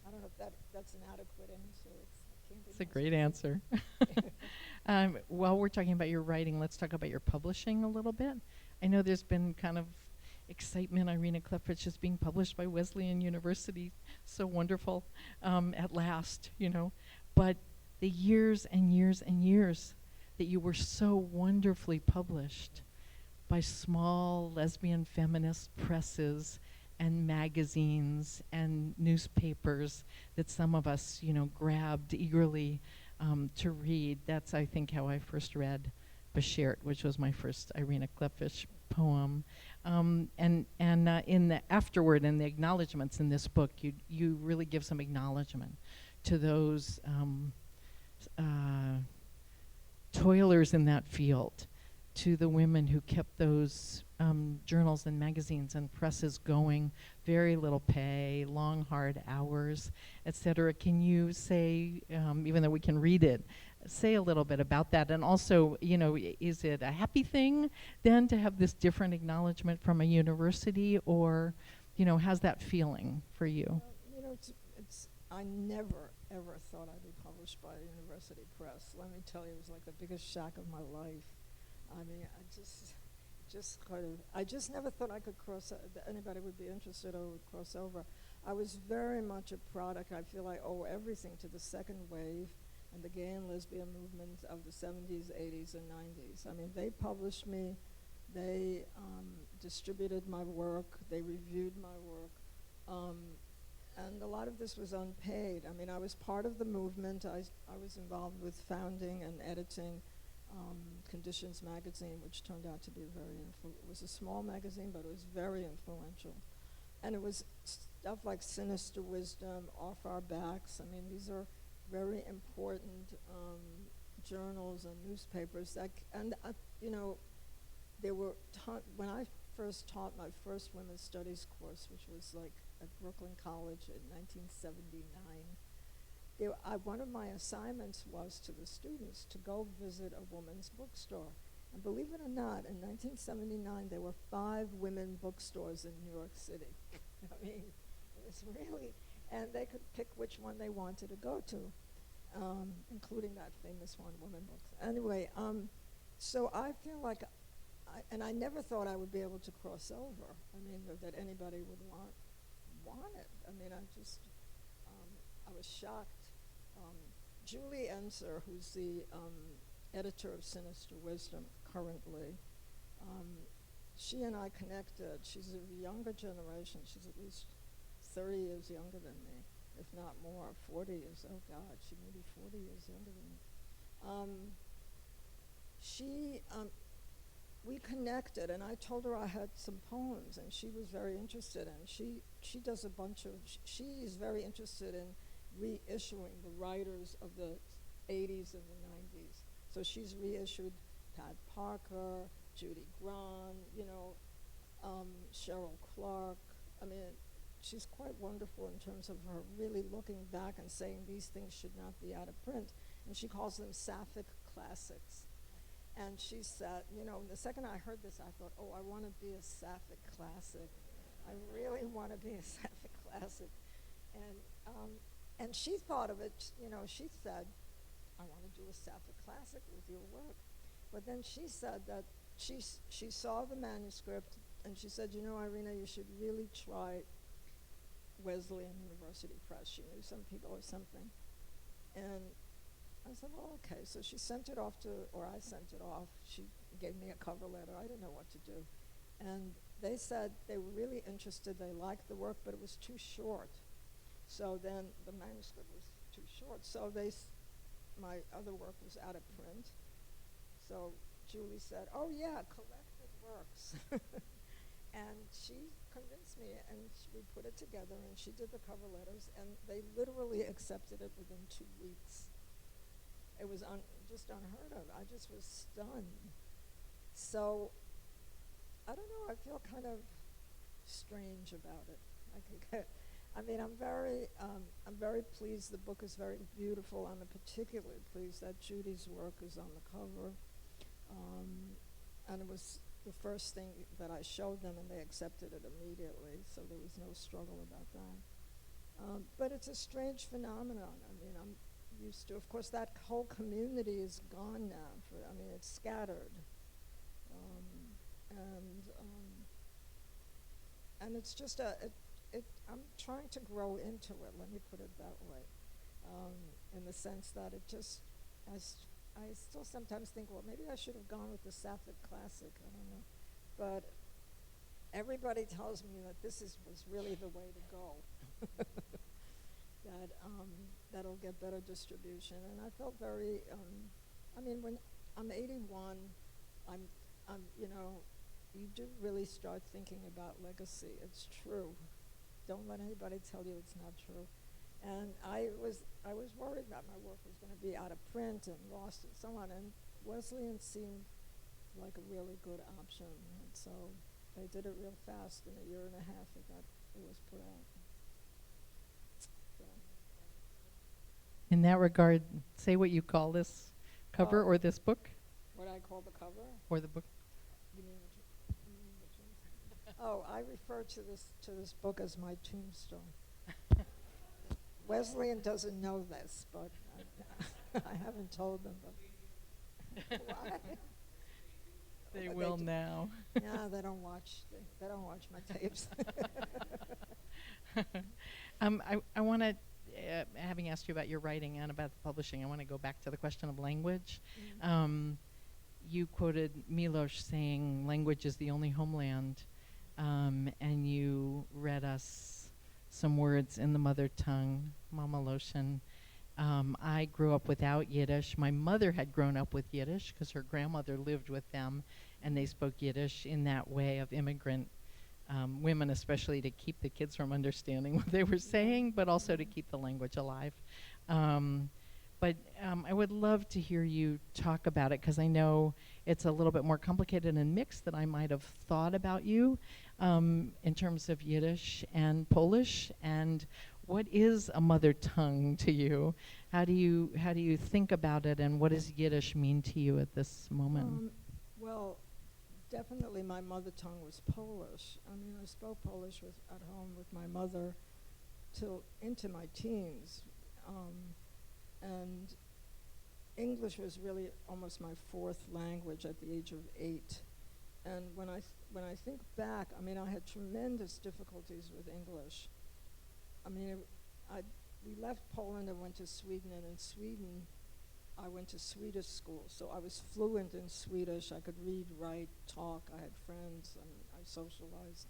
I don't know if that's an adequate answer. It's a great answer. While we're talking about your writing, let's talk about your publishing a little bit. I know there's been kind of excitement. Irena Klepfisz is being published by Wesleyan University. So wonderful, at last, you know. But the years and years and years that you were so wonderfully published by small lesbian feminist presses and magazines and newspapers that some of us, you know, grabbed eagerly to read. That's, I think, how I first read Bashert, which was my first Irena Klepfisz poem. And in the afterword and the acknowledgments in this book, you really give some acknowledgement to those toilers in that field, to the women who kept those journals and magazines and presses going, very little pay, long, hard hours, etc. Can you say, even though we can read it, say a little bit about that? And also, you know, is it a happy thing then to have this different acknowledgement from a university, or, you know, how's that feeling for you? You know, I never, ever thought I'd be published by a university press. Let me tell you, it was like the biggest shock of my life. I mean, I just never thought I could anybody would be interested or would cross over. I was very much a product. I feel I owe everything to the second wave and the gay and lesbian movements of the 70s, 80s, and 90s. I mean, they published me, they distributed my work, they reviewed my work, and a lot of this was unpaid. I mean, I was part of the movement. I was involved with founding and editing Conditions magazine, which turned out to be it was a small magazine, but it was very influential. And it was stuff like Sinister Wisdom, Off Our Backs. I mean, these are very important journals and newspapers. You know, they were when I first taught my first women's studies course, which was like at Brooklyn College in 1979. One of my assignments was to the students to go visit a woman's bookstore. And believe it or not, in 1979, there were 5 women bookstores in New York City. I mean, it was really, and they could pick which one they wanted to go to, including that famous one, Women Books. Anyway, so I feel like, I never thought I would be able to cross over. I mean, that anybody would want it. I mean, I was shocked. Julie Enser, who's the editor of Sinister Wisdom currently, she and I connected. She's a younger generation. She's at least 30 years younger than me, if not more, 40 years. Oh God, she may be 40 years younger than me. We connected, and I told her I had some poems, and she was very interested. And she does a bunch of. She is very interested in reissuing the writers of the 80s and the 90s. So she's reissued Pat Parker, Judy Grahn, Cheryl Clark. I mean, she's quite wonderful in terms of her really looking back and saying these things should not be out of print. And she calls them sapphic classics. And she said, the second I heard this, I thought, oh, I want to be a sapphic classic. I really want to be a sapphic classic. And she thought of it, she said, I want to do a sapphic classic with your work. But then she said that she saw the manuscript, and she said, Irena, you should really try Wesleyan University Press. She knew some people or something. And I said, well, okay. So she sent it off I sent it off. She gave me a cover letter. I didn't know what to do. And they said they were really interested. They liked the work, but it was too short. So then the manuscript was too short. So my other work was out of print. So Julie said, oh, yeah, collected works. And she convinced me, and we put it together, and she did the cover letters, and they literally accepted it within 2 weeks. It was just unheard of. I just was stunned. So, I don't know, I feel kind of strange about it. I'm very pleased. The book is very beautiful. I'm particularly pleased that Judy's work is on the cover. And it was the first thing that I showed them, and they accepted it immediately, so there was no struggle about that. But it's a strange phenomenon. I'm used to, of course, that whole community is gone now. It's scattered. And it's just I'm trying to grow into it, let me put it that way, in the sense that I still sometimes think, well, maybe I should have gone with the Sapphic classic, I don't know. But everybody tells me that this was really the way to go. That'll get better distribution. And I felt very, when I'm 81, you do really start thinking about legacy. It's true. Don't let anybody tell you it's not true. And I was worried that my work was going to be out of print and lost and so on. And Wesleyan seemed like a really good option. And so they did it real fast. In a year and a half, it was put out. So. In that regard, say what you call this cover or this book. What I call the cover? Or the book. You mean the tombstone? Oh, I refer to this book as my tombstone. Wesleyan doesn't know this, but I haven't told them. But why? They will now. No, they don't watch. They don't watch my tapes. I want to, having asked you about your writing and about the publishing, I want to go back to the question of language. Mm-hmm. You quoted Miloš saying, "Language is the only homeland," and you read us some words in the mother tongue, Mama Lotion. I grew up without Yiddish. My mother had grown up with Yiddish because her grandmother lived with them, and they spoke Yiddish in that way of immigrant women, especially to keep the kids from understanding what they were saying, but also to keep the language alive. But I would love to hear you talk about it, because I know it's a little bit more complicated and mixed than I might have thought about you in terms of Yiddish and Polish. And what is a mother tongue to you? How do you think about it, and what does Yiddish mean to you at this moment? Well, definitely my mother tongue was Polish. I spoke Polish at home with my mother till into my teens. And English was really almost my fourth language at the age of 8. And when I think back, I had tremendous difficulties with English. We left Poland and went to Sweden, and in Sweden, I went to Swedish school, so I was fluent in Swedish. I could read, write, talk. I had friends, and I socialized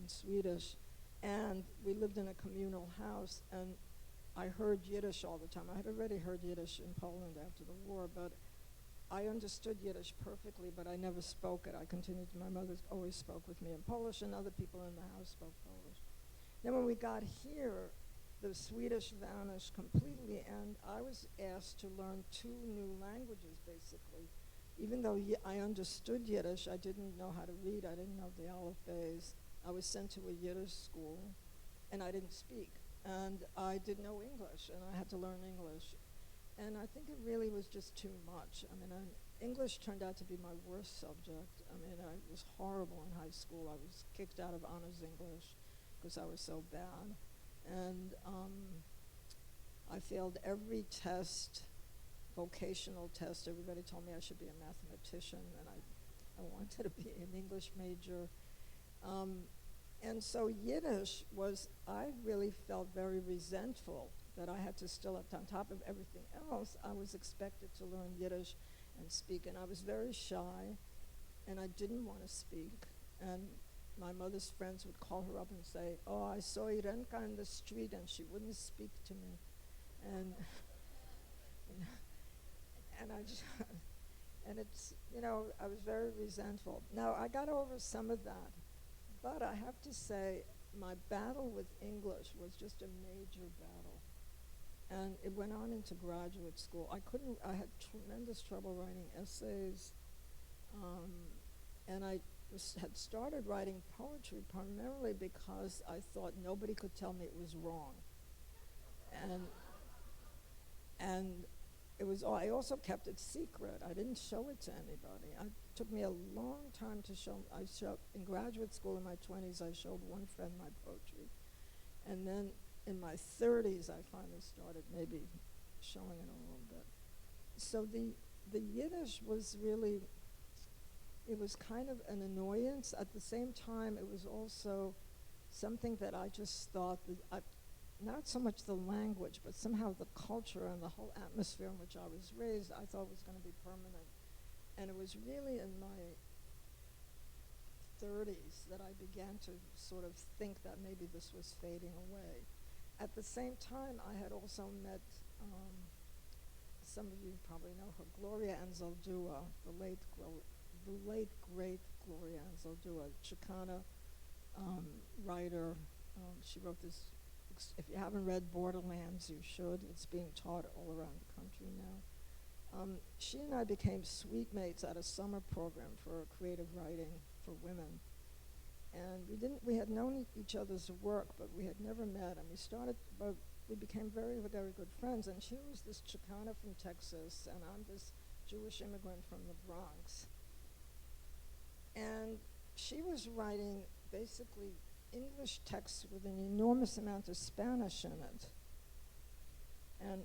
in Swedish. And we lived in a communal house, and I heard Yiddish all the time. I had already heard Yiddish in Poland after the war, but I understood Yiddish perfectly, but I never spoke it. I continued, my mother always spoke with me in Polish, and other people in the house spoke Polish. Then when we got here, the Swedish vanished completely, and I was asked to learn 2 new languages, basically. Even though I understood Yiddish, I didn't know how to read. I didn't know the alphabets. I was sent to a Yiddish school, and I didn't speak. And I didn't know English, and I had to learn English. And I think it really was just too much. I mean, English turned out to be my worst subject. I mean, I was horrible in high school. I was kicked out of honors English because I was so bad. And I failed every test, vocational test. Everybody told me I should be a mathematician, and I wanted to be an English major. And so Yiddish was, I really felt very resentful that I had to still, on top of everything else, I was expected to learn Yiddish and speak. And I was very shy, and I didn't want to speak. And my mother's friends would call her up and say, oh, I saw Irena in the street, and she wouldn't speak to me. And and I just, and it's, I was very resentful. Now, I got over some of that, but I have to say, my battle with English was just a major battle. And it went on into graduate school. I had tremendous trouble writing essays, and I had started writing poetry primarily because I thought nobody could tell me it was wrong. And it was, I also kept it secret. I didn't show it to anybody. It took me a long time to show, in graduate school in my 20s, I showed one friend my poetry. And then in my 30s, I finally started maybe showing it a little bit. So the Yiddish was really, it was kind of an annoyance. At the same time, it was also something that I just thought, not so much the language, but somehow the culture and the whole atmosphere in which I was raised, I thought was going to be permanent. And it was really in my 30s that I began to sort of think that maybe this was fading away. At the same time, I had also met, some of you probably know her, Gloria Anzaldúa, the late great Gloria Anzaldúa, Chicana writer. She wrote this, if you haven't read Borderlands, you should. It's being taught all around the country now. She and I became suite mates at a summer program for creative writing for women. And we had known each other's work, but we had never met. And we became very, very good friends. And she was this Chicana from Texas, and I'm this Jewish immigrant from the Bronx. And she was writing basically English texts with an enormous amount of Spanish in it. And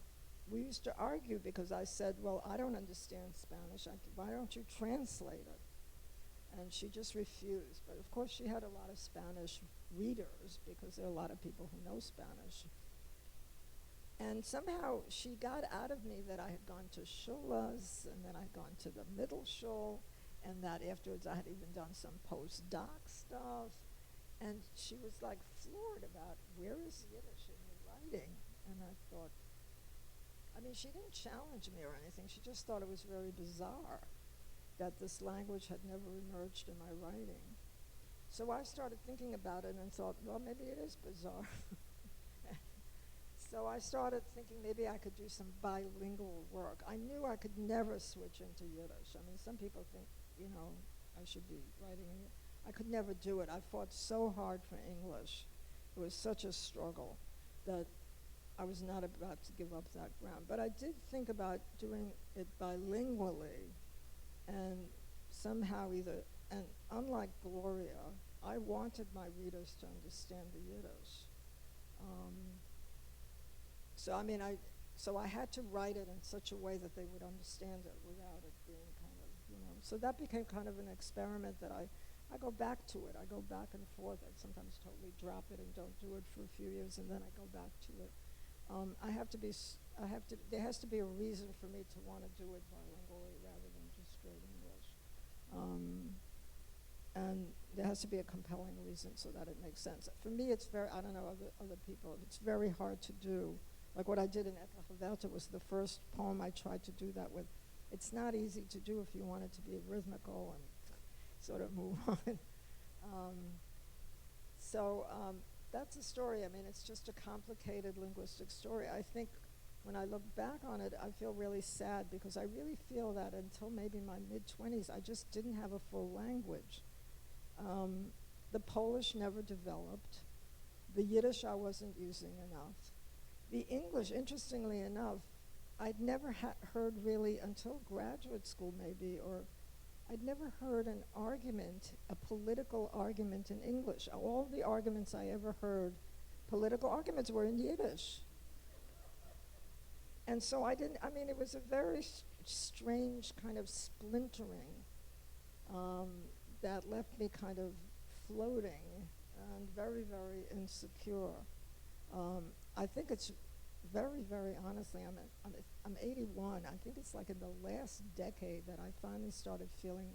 we used to argue because I said, well, I don't understand Spanish. Why don't you translate it? And she just refused. But of course, she had a lot of Spanish readers because there are a lot of people who know Spanish. And somehow she got out of me that I had gone to shulas, and then I'd gone to the middle shul, and that afterwards I had even done some postdoc stuff. And she was like floored about, where is Yiddish in your writing? And I thought, she didn't challenge me or anything. She just thought it was very bizarre that this language had never emerged in my writing. So I started thinking about it and thought, well, maybe it is bizarre. So I started thinking maybe I could do some bilingual work. I knew I could never switch into Yiddish. Some people think, I should be writing in Yiddish. I could never do it. I fought so hard for English. It was such a struggle that I was not about to give up that ground. But I did think about doing it bilingually, and somehow and unlike Gloria, I wanted my readers to understand the Yiddish. So I had to write it in such a way that they would understand it without it being kind of, So that became kind of an experiment that I go back to it. I go back and forth. I sometimes totally drop it and don't do it for a few years, and then I go back to it. There has to be a reason for me to want to do it bilingually rather than just straight English. And there has to be a compelling reason so that it makes sense. For me, it's very, I don't know other people, it's very hard to do. Like what I did in Enclosures was the first poem I tried to do that with. It's not easy to do if you want it to be rhythmical and sort of move on. That's a story. I mean, it's just a complicated linguistic story. I think when I look back on it, I feel really sad because I really feel that until maybe my mid-20s, I just didn't have a full language. The Polish never developed. The Yiddish I wasn't using enough. The English, interestingly enough, I'd never heard really until graduate school maybe, or I'd never heard an argument, a political argument in English. All the arguments I ever heard, political arguments, were in Yiddish. And so it was a very strange kind of splintering that left me kind of floating and very, very insecure. I think it's very, very honestly, I'm 81. I think it's like in the last decade that I finally started feeling,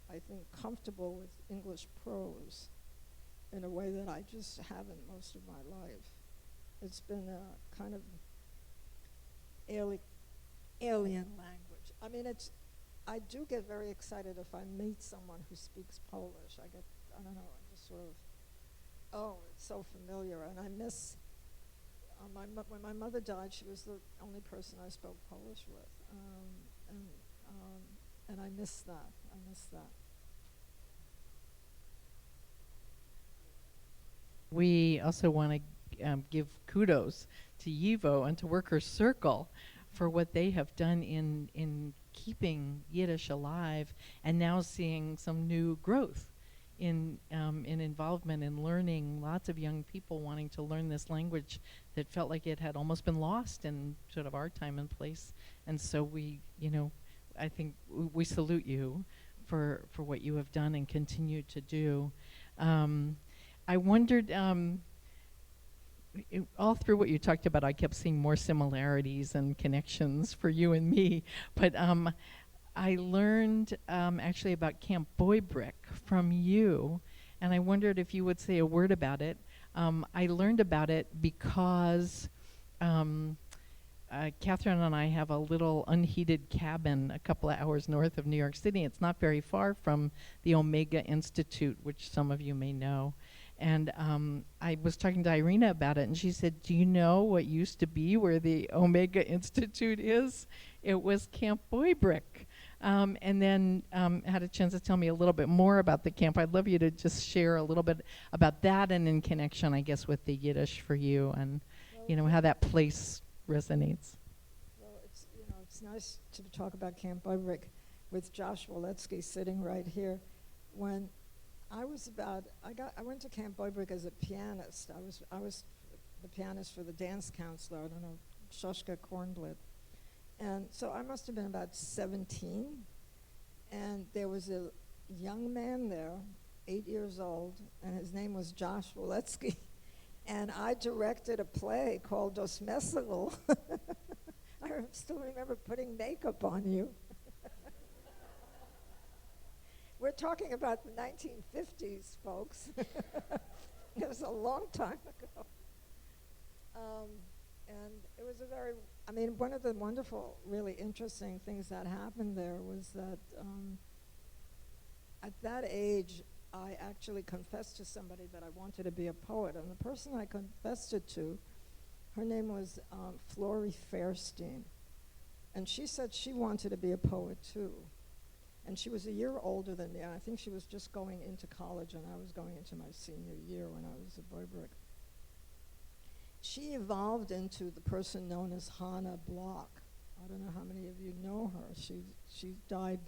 I think, comfortable with English prose in a way that I just haven't most of my life. It's been a kind of alien language. I mean, I do get very excited if I meet someone who speaks Polish. I don't know, I just sort of, oh, it's so familiar. And I miss, when my mother died, she was the only person I spoke Polish with. And I miss that. We also want to give kudos to YIVO and to Workers' Circle for what they have done in keeping Yiddish alive and now seeing some new growth in involvement in learning. Lots of young people wanting to learn this language that felt like it had almost been lost in sort of our time and place. And so I think we salute you for what you have done and continue to do. I wondered, all through what you talked about, I kept seeing more similarities and connections for you and me. But I learned actually about Camp Boybrick from you, and I wondered if you would say a word about it. I learned about it because Catherine and I have a little unheated cabin a couple of hours north of New York City. It's not very far from the Omega Institute, which some of you may know. And I was talking to Irena about it, and she said, do you know what used to be where the Omega Institute is? It was Camp Boybrick. And then had a chance to tell me a little bit more about the camp. I'd love you to just share a little bit about that and in connection, I guess, with the Yiddish for you and, how that place resonates. Well, it's nice to talk about Camp Boybrick with Josh Woletsky sitting right here. When I went to Camp Boybrick as a pianist. I was the pianist for the dance counselor, I don't know, Shoshka Kornblit. And so I must have been about 17, and there was a young man there, 8 years old, and his name was Josh Woletsky. And I directed a play called Dos Mesigal. I still remember putting makeup on you. We're talking about the 1950s, folks. It was a long time ago. And it was one of the wonderful, really interesting things that happened there was that at that age, I actually confessed to somebody that I wanted to be a poet. And the person I confessed it to, her name was Flory Fairstein. And she said she wanted to be a poet, too. And she was a year older than me. I think she was just going into college, and I was going into my senior year when I was at Boybrick. She evolved into the person known as Hannah Block. I don't know how many of you know her. She died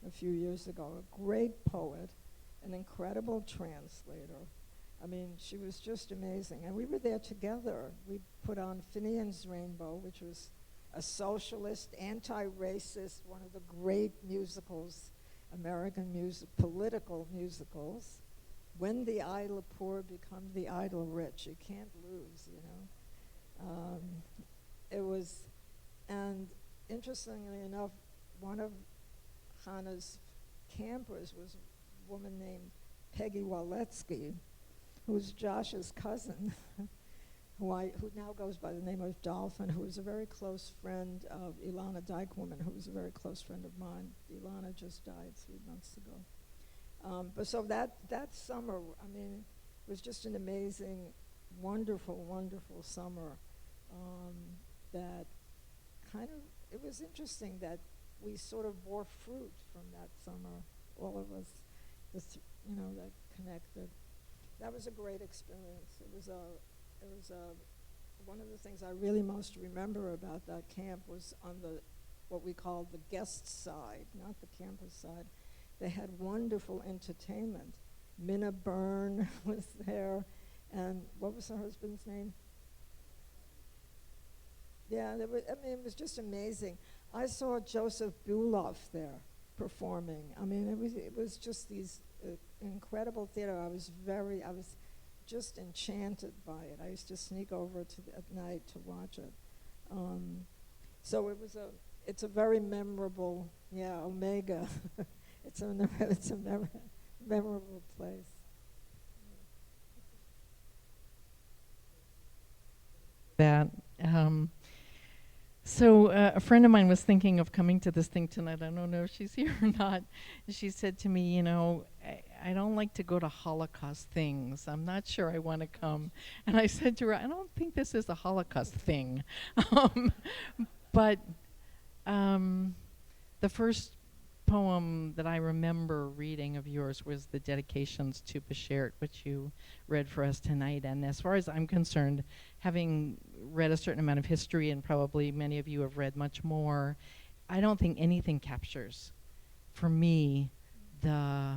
a few years ago. A great poet, an incredible translator. I mean, she was just amazing. And we were there together. We put on Finian's Rainbow, which was a socialist, anti-racist, one of the great musicals, American political musicals. When the idle poor become the idle rich, you can't lose, interestingly enough, one of Hannah's campers was a woman named Peggy Waletsky, who's Josh's cousin, who now goes by the name of Dolphin, who was a very close friend of Ilana Dykewoman, who was a very close friend of mine. Ilana just died 3 months ago. But so that summer, I mean, was just an amazing, wonderful, wonderful summer. That kind of, it was interesting that we sort of bore fruit from that summer, all of us, that connected. That was a great experience. It was one of the things I really most remember about that camp was on what we called the guest side, not the campus side. They had wonderful entertainment. Minna Byrne was there, and what was her husband's name? Yeah, it was just amazing. I saw Joseph Buloff there performing. I mean, it was just these incredible theater. I was just enchanted by it. I used to sneak over at night to watch it. So it's a very memorable, Omega. it's a memorable place. That. So a friend of mine was thinking of coming to this thing tonight. I don't know if she's here or not. She said to me, I don't like to go to Holocaust things. I'm not sure I want to come. And I said to her, I don't think this is a Holocaust thing. But the first poem that I remember reading of yours was the dedications to Bashert, which you read for us tonight. And as far as I'm concerned, having read a certain amount of history, and probably many of you have read much more, I don't think anything captures, for me, the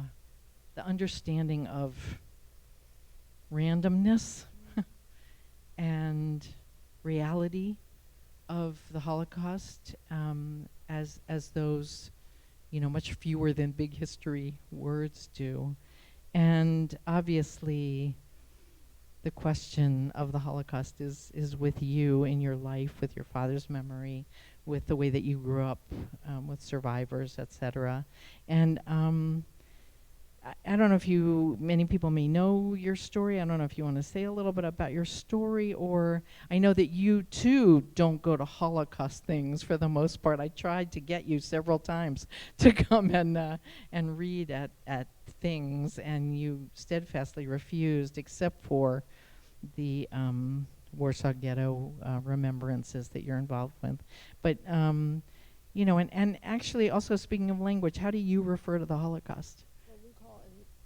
understanding of randomness and reality of the Holocaust as those much fewer than big history words do. And obviously, the question of the Holocaust is with you in your life, with your father's memory, with the way that you grew up, with survivors, etc. And I don't know if many people may know your story. I don't know if you want to say a little bit about your story, or I know that you too don't go to Holocaust things for the most part. I tried to get you several times to come and read at things, and you steadfastly refused, except for the Warsaw Ghetto remembrances that you're involved with. But and actually, also speaking of language, how do you refer to the Holocaust?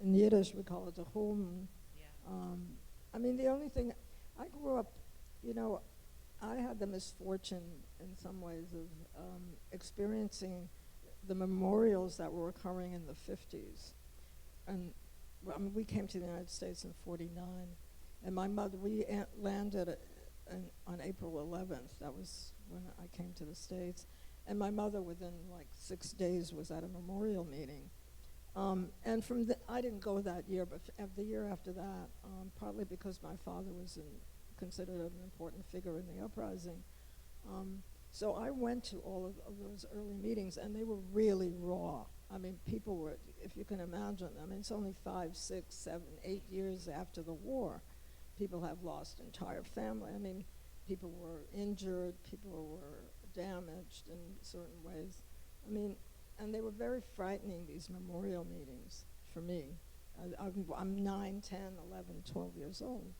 In Yiddish, we call it a hum. I mean, the only thing, I grew up, I had the misfortune in some ways of experiencing the memorials that were occurring in the 50s. And we came to the United States in 49, and my mother, we landed on April 11th. That was when I came to the States. And my mother, within like 6 days, was at a memorial meeting. And I didn't go that year, but the year after that, partly because my father was considered an important figure in the uprising. So I went to all of those early meetings, and they were really raw. I mean, people were, if you can imagine, it's only 5, 6, 7, 8 years after the war. People have lost entire family. I mean, people were injured, people were damaged in certain ways. And they were very frightening, these memorial meetings, for me. I'm 9, 10, 11, 12 years old.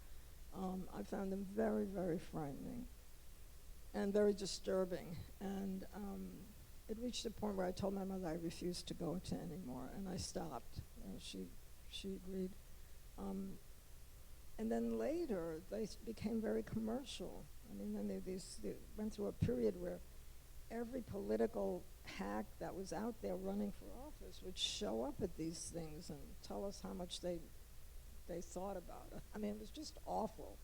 I found them very, very frightening and very disturbing. And it reached a point where I told my mother I refused to go to anymore, and I stopped. She agreed. And then later, they became very commercial. Then they went through a period where every political hack that was out there running for office would show up at these things and tell us how much they thought about it. It was just awful.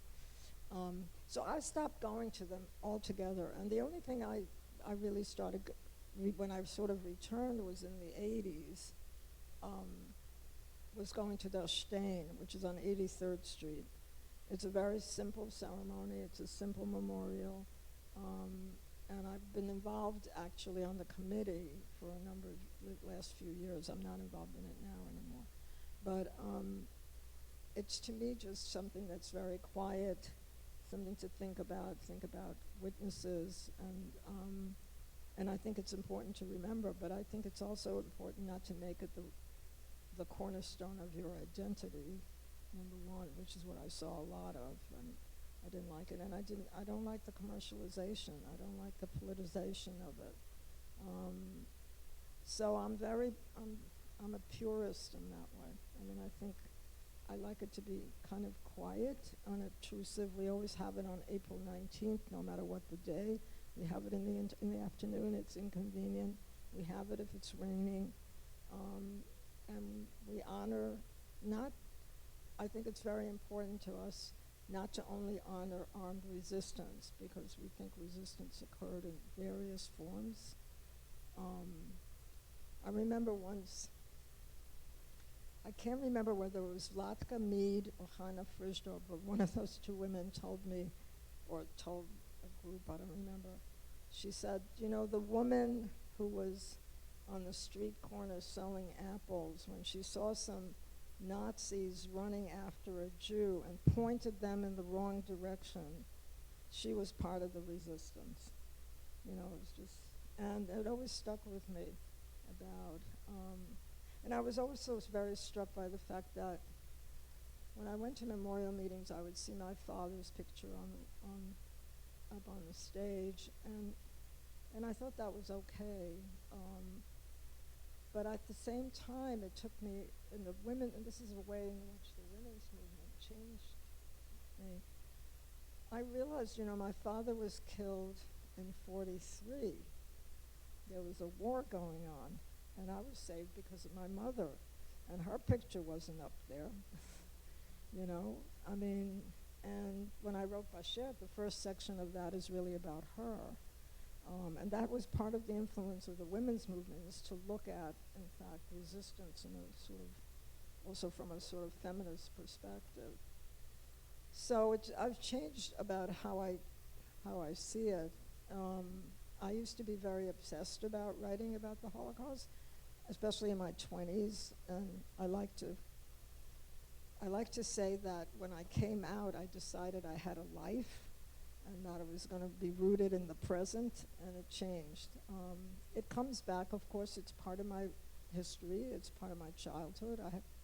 So I stopped going to them altogether. And the only thing I really started, when I sort of returned, was in the 80s, was going to Der Stein, which is on 83rd Street. It's a very simple ceremony. It's a simple memorial. and I've been involved actually on the committee for a number of the last few years. I'm not involved in it now anymore. But it's to me just something that's very quiet, something to think about witnesses, and I think it's important to remember, but I think it's also important not to make it the cornerstone of your identity, number one, which is what I saw a lot of, and I didn't like it, and I don't like the commercialization, I don't like the politicization of it. So I'm a purist in that way. I mean, I think I like it to be kind of quiet, unobtrusive. We always have it on April 19th, no matter what the day. We have it in the afternoon. It's inconvenient. We have it if it's raining, and we honor I think it's very important to us not to only honor armed resistance, because we think resistance occurred in various forms. I remember once, I can't remember whether it was Latka Mead or Hannah Frischdorf, but one of those two women told me, or told a group, I don't remember. She said, you know, the woman who was on the street corner selling apples, when she saw some Nazis running after a Jew and pointed them in the wrong direction, she was part of the resistance. You know, it was just, and it always stuck with me about, and I was also very struck by the fact that when I went to memorial meetings, I would see my father's picture up on the stage, and I thought that was okay. But at the same time, it took me, and this is a way in which the women's movement changed me. I realized, you know, my father was killed in 1943. There was a war going on, and I was saved because of my mother, and her picture wasn't up there. You know, I mean, and when I wrote Bashet, the first section of that is really about her. And that was part of the influence of the women's movement, is to look at, in fact, resistance in a sort of, also from a sort of feminist perspective. So I've changed about how I see it. I used to be very obsessed about writing about the Holocaust, especially in my 20s, and I like to say that when I came out, I decided I had a life, and that it was going to be rooted in the present, and it changed. It comes back, of course, it's part of my history, it's part of my childhood.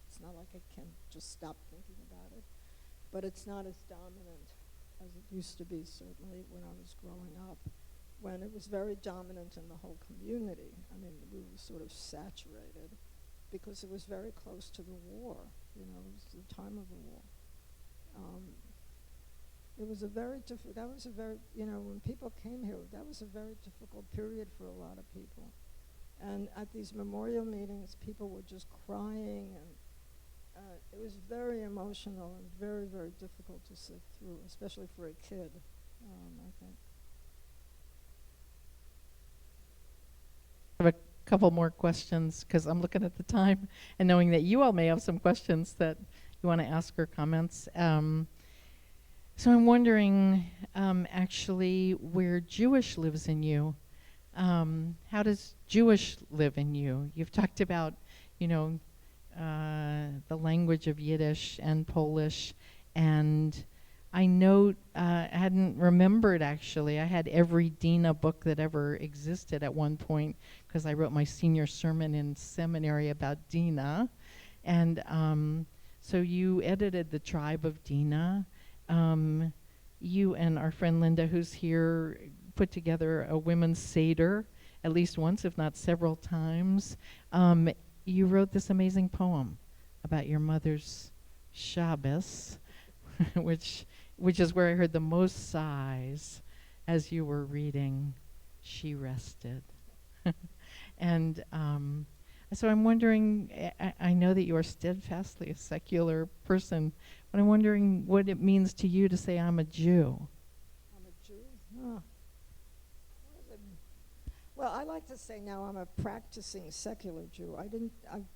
It's not like I can just stop thinking about it, but it's not as dominant as it used to be, certainly when I was growing up, when it was very dominant in the whole community. I mean, we were sort of saturated because it was very close to the war, you know, it was the time of the war. It was a very you know, when people came here, that was a very difficult period for a lot of people. And at these memorial meetings, people were just crying, and it was very emotional and very, very difficult to sit through, especially for a kid, I think. I have a couple more questions, because I'm looking at the time and knowing that you all may have some questions that you want to ask or comments. So I'm wondering, actually, where Jewish lives in you. How does Jewish live in you? You've talked about, you know, the language of Yiddish and Polish, and I note, I hadn't remembered, actually. I had every Dina book that ever existed at one point, because I wrote my senior sermon in seminary about Dina. And so you edited the Tribe of Dina. You and our friend Linda, who's here, put together a women's Seder at least once, if not several times. You wrote this amazing poem about your mother's Shabbos, which is where I heard the most sighs as you were reading She Rested. And so I'm wondering, I know that you are steadfastly a secular person, but I'm wondering what it means to you to say, I'm a Jew. I'm a Jew? Oh. What does it mean? Well, I like to say now I'm a practicing secular Jew. I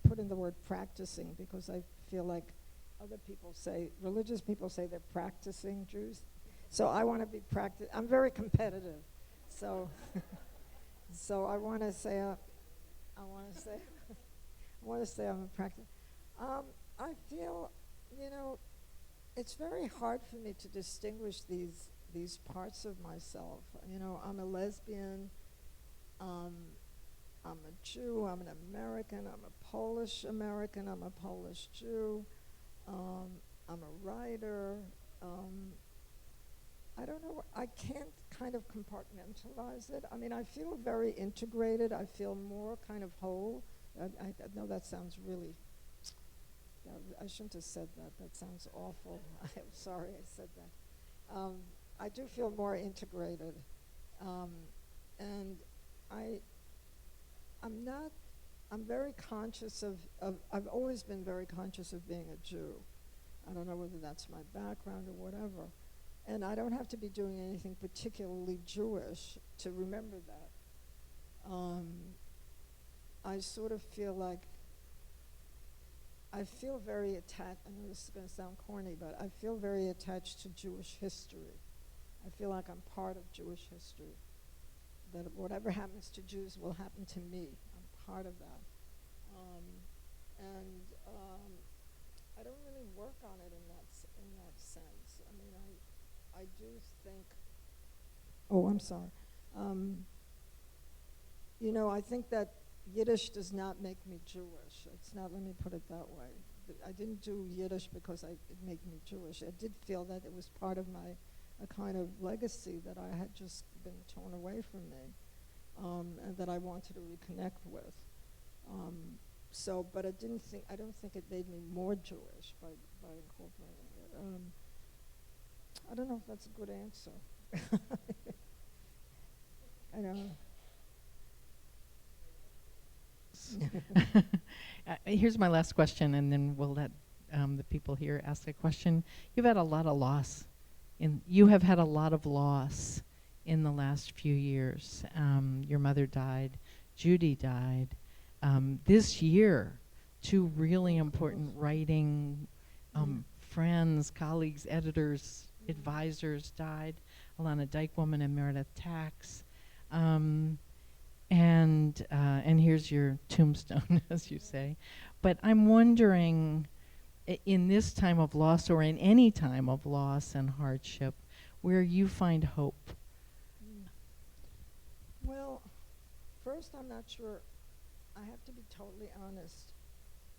put in the word practicing because I feel like other people say, religious people say they're practicing Jews. So I want to be I'm very competitive. So, so I want to say, I want to say I'm a practice. I feel, you know, it's very hard for me to distinguish these parts of myself. You know, I'm a lesbian. I'm a Jew. I'm an American. I'm a Polish American. I'm a Polish Jew. I'm a writer. I don't know. I can't kind of compartmentalize it. I mean, I feel very integrated. I feel more kind of whole. I know that sounds really. I shouldn't have said that. That sounds awful. I'm sorry I said that. I do feel more integrated, and I'm very conscious of. I've always been very conscious of being a Jew. I don't know whether that's my background or whatever. And I don't have to be doing anything particularly Jewish to remember that. I sort of feel like, I feel very attached, I know this is going to sound corny, but I feel very attached to Jewish history. I feel like I'm part of Jewish history. That whatever happens to Jews will happen to me. I'm part of that. I don't really work on it in that sense. I mean, I do think. Oh, I'm sorry. You know, I think that Yiddish does not make me Jewish. It's not. Let me put it that way. I didn't do Yiddish because it made me Jewish. I did feel that it was part of a kind of legacy that I had just been torn away from me, and that I wanted to reconnect with. But I don't think it made me more Jewish by incorporating it. I don't know if that's a good answer. I don't know. Here's my last question, and then we'll let the people here ask a question. You've had a lot of loss. You have had a lot of loss in the last few years. Your mother died. Judy died. This year, two really important writing friends, colleagues, editors, advisors died. Alana Dykewoman and Meredith Tax. And here's your tombstone, as you say. But I'm wondering, in this time of loss, or in any time of loss and hardship, where you find hope. Well, first, I'm not sure. I have to be totally honest.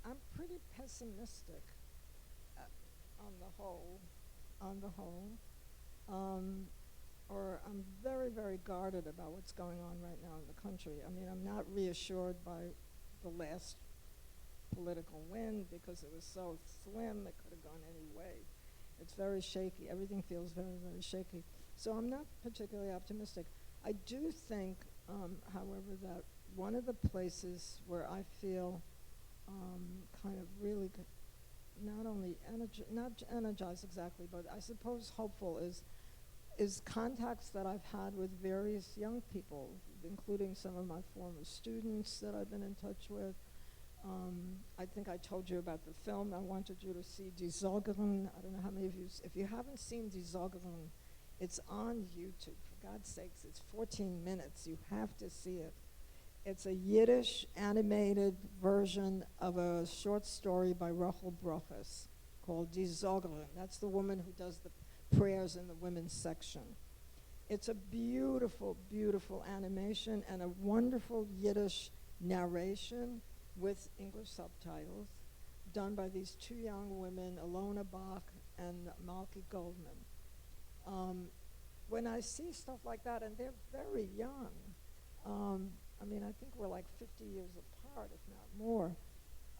I'm pretty pessimistic on the whole. Or I'm very, very guarded about what's going on right now in the country. I mean, I'm not reassured by the last political win because it was so slim, it could have gone any way. It's very shaky. Everything feels very, very shaky. So I'm not particularly optimistic. I do think, however, that one of the places where I feel kind of really not only not energized exactly, but I suppose hopeful is contacts that I've had with various young people, including some of my former students that I've been in touch with. I think I told you about the film. I wanted you to see Die Sorgerin. I don't know how many of you, if you haven't seen Die Sorgerin, it's on YouTube. For God's sakes, it's 14 minutes. You have to see it. It's a Yiddish animated version of a short story by Rachel Brochus called Die Sorgerin. That's the woman who does the prayers in the women's section. It's a beautiful, beautiful animation and a wonderful Yiddish narration with English subtitles done by these two young women, Alona Bach and Malky Goldman. When I see stuff like that, and they're very young, I mean, I think we're like 50 years apart, if not more.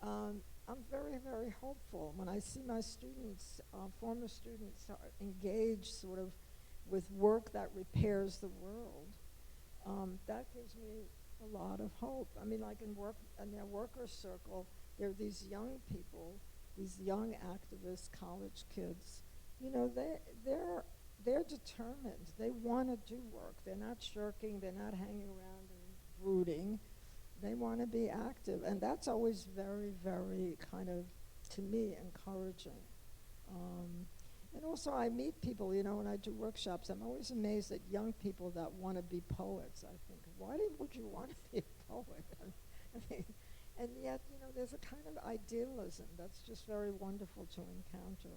I'm very, very hopeful. When I see my students, former students, are engaged sort of with work that repairs the world, that gives me a lot of hope. I mean, like in their worker circle, there are these young people, these young activists, college kids. You know, they're determined. They want to do work. They're not shirking. They're not hanging around and brooding. They want to be active, and that's always very, very kind of, to me, encouraging. And also I meet people, when I do workshops, I'm always amazed at young people that want to be poets. I think, why would you want to be a poet? I mean, and yet, there's a kind of idealism that's just very wonderful to encounter.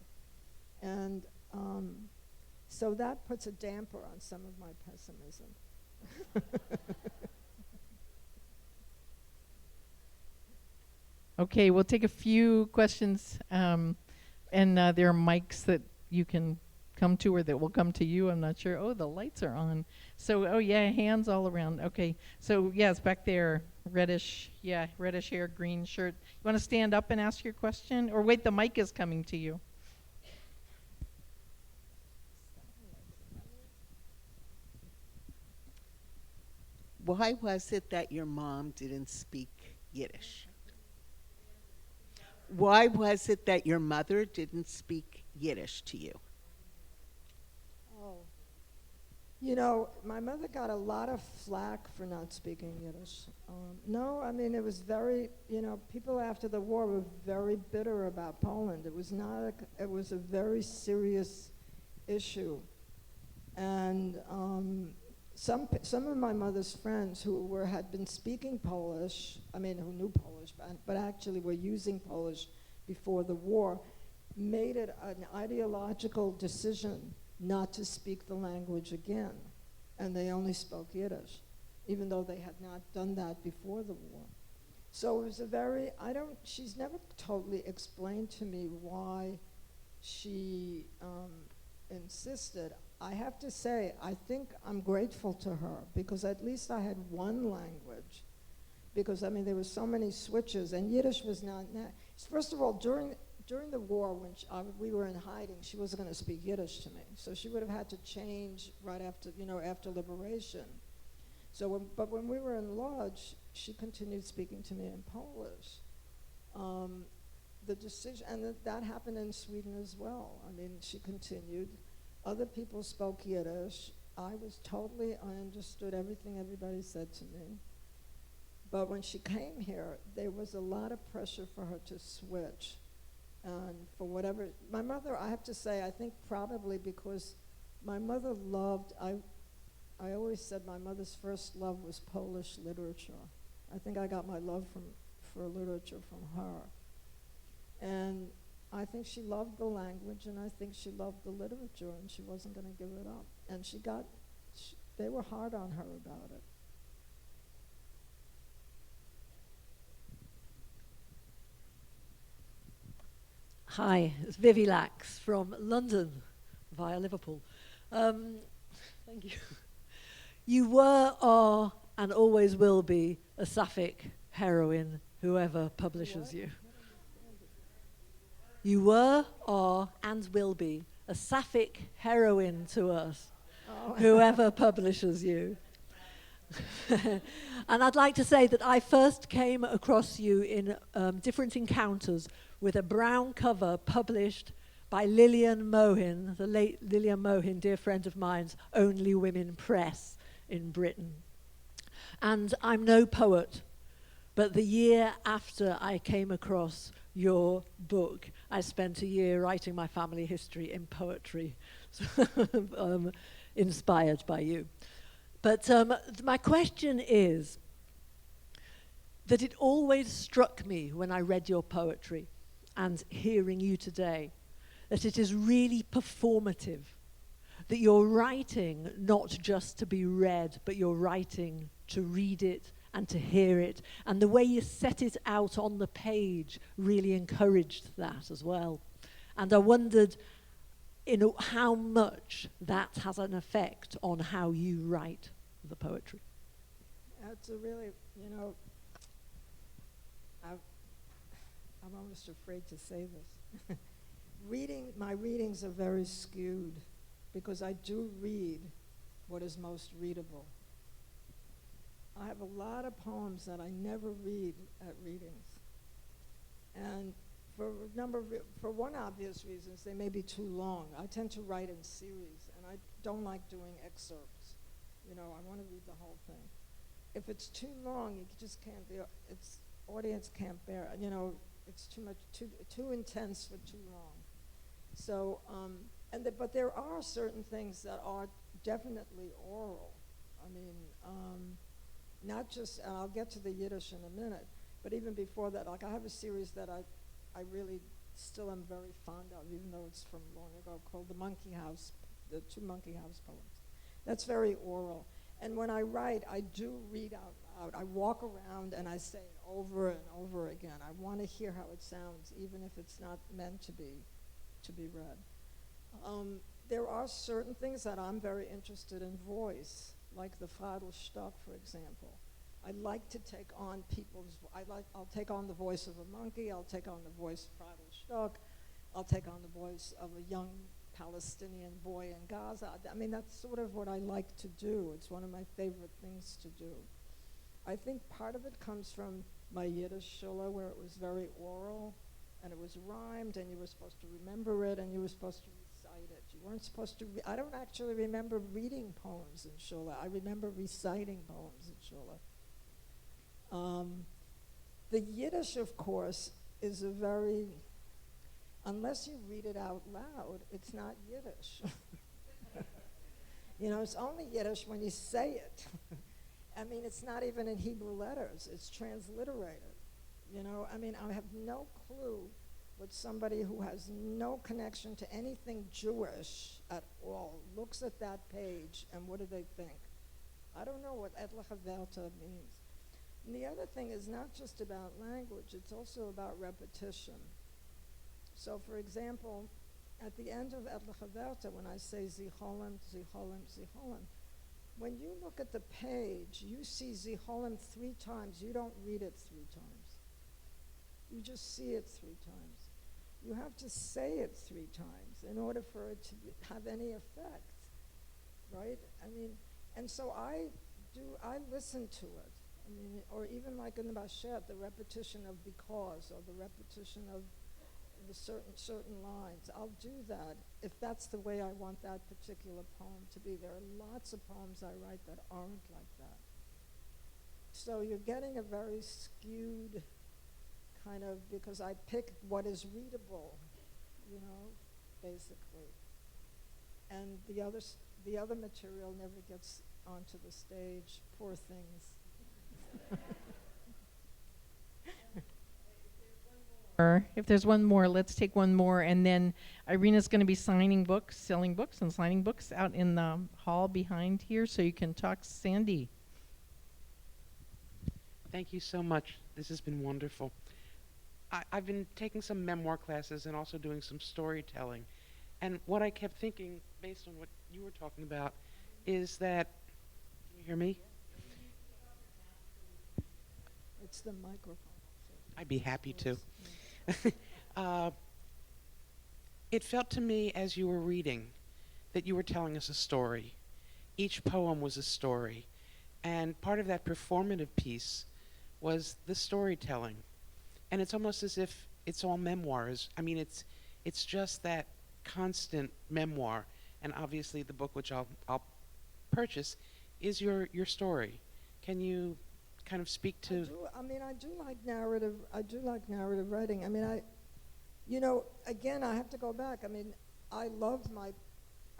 And so that puts a damper on some of my pessimism. Okay, we'll take a few questions, and there are mics that you can come to or that will come to you. I'm not sure. Oh, the lights are on. So, oh yeah, hands all around. Okay, so yes, back there, reddish hair, green shirt. You want to stand up and ask your question? Or wait, the mic is coming to you. Why was it that your mom didn't speak Yiddish? Why was it that your mother didn't speak Yiddish to you? My mother got a lot of flack for not speaking Yiddish. No, I mean, it was very, people after the war were very bitter about Poland. It was not, it was a very serious issue. And some of my mother's friends who had been speaking Polish, who knew Polish, but actually were using Polish before the war, made it an ideological decision not to speak the language again. And they only spoke Yiddish, even though they had not done that before the war. So it was she's never totally explained to me why she insisted. I have to say, I think I'm grateful to her, because at least I had one language. Because, there were so many switches, and Yiddish was not... First of all, during the war, when we were in hiding, she wasn't going to speak Yiddish to me. So she would have had to change right after, after liberation. But when we were in Lodz, she continued speaking to me in Polish. The decision, and that happened in Sweden as well. She continued. Other people spoke Yiddish. I understood everything everybody said to me. But when she came here, there was a lot of pressure for her to switch. And for whatever, my mother, I have to say, I think probably because my mother loved, I always said my mother's first love was Polish literature. I think I got my love for literature from her. And I think she loved the language, and I think she loved the literature, and she wasn't going to give it up. And they were hard on her about it. Hi, it's Vivi Lax from London via Liverpool. Thank you. You were, are, and always will be a Sapphic heroine, whoever publishes you. You were, are, and will be a Sapphic heroine to us, whoever publishes you. And I'd like to say that I first came across you in different encounters with a brown cover published by Lillian Mohin, the late Lillian Mohin, dear friend of mine's, Only Women Press in Britain. And I'm no poet, but the year after I came across your book, I spent a year writing my family history in poetry, inspired by you. But my question is that it always struck me when I read your poetry and hearing you today, that it is really performative, that you're writing not just to be read, but you're writing to read it and to hear it. And the way you set it out on the page really encouraged that as well. And I wondered, how much that has an effect on how you write the poetry. That's a really, I'm almost afraid to say this. My readings are very skewed because I do read what is most readable. I have a lot of poems that I never read at readings. And for one obvious reason, they may be too long. I tend to write in series, and I don't like doing excerpts. I want to read the whole thing. If it's too long, you just can't, audience can't bear it. It's too much, too intense for too long. So But there are certain things that are definitely oral. I mean, not just, and I'll get to the Yiddish in a minute, but even before that, like I have a series that I really still am very fond of, even though it's from long ago, called The Monkey House, the 2 Monkey House poems. That's very oral. And when I write, I do read out loud. I walk around and I say it over and over again. I want to hear how it sounds, even if it's not meant to be read. There are certain things that I'm very interested in voice, like the Stock, for example. I like to take on I'll take on the voice of a monkey, I'll take on the voice of Stock, I'll take on the voice of a young Palestinian boy in Gaza. I mean, that's sort of what I like to do. It's one of my favorite things to do. I think part of it comes from my Yiddish shula, where it was very oral, and it was rhymed, and you were supposed to remember it, and you were supposed to recite it. You weren't supposed to, I don't actually remember reading poems in shula. I remember reciting poems in shula. The Yiddish, of course, is a very, unless you read it out loud, it's not Yiddish. You know, it's only Yiddish when you say it. I mean, it's not even in Hebrew letters. It's transliterated. You know, I mean, I have no clue what somebody who has no connection to anything Jewish at all looks at that page and what do they think? I don't know what Edla Havelta means. And the other thing is not just about language, it's also about repetition. So, for example, at the end of Edla Havelta, when I say Zicholim, Zicholim, Zicholim, when you look at the page, you see Zicholim 3 times. You don't read it 3 times. You just see it 3 times. You have to say it 3 times in order for it to have any effect, right? I mean, and so I listen to it. I mean, or even like in the Bashet, the repetition of because, or the repetition of the certain lines. I'll do that if that's the way I want that particular poem to be. There are lots of poems I write that aren't like that. So you're getting a very skewed kind of, because I pick what is readable, you know, basically. And the other material never gets onto the stage. Poor things. If there's one more, let's take one more, and then Irena's going to be selling books out in the hall behind here, so you can talk Sandy. Thank you so much. This has been wonderful. I've been taking some memoir classes and also doing some storytelling, and what I kept thinking, based on what you were talking about, is that, can you hear me? It's the microphone. I'd be happy to. It felt to me as you were reading that you were telling us a story. Each poem was a story. And part of that performative piece was the storytelling. And it's almost as if it's all memoirs. I mean, it's just that constant memoir. And obviously the book, which I'll purchase, is your story. Can you kind of speak to... I do like narrative writing. I mean, again, I have to go back. I mean, I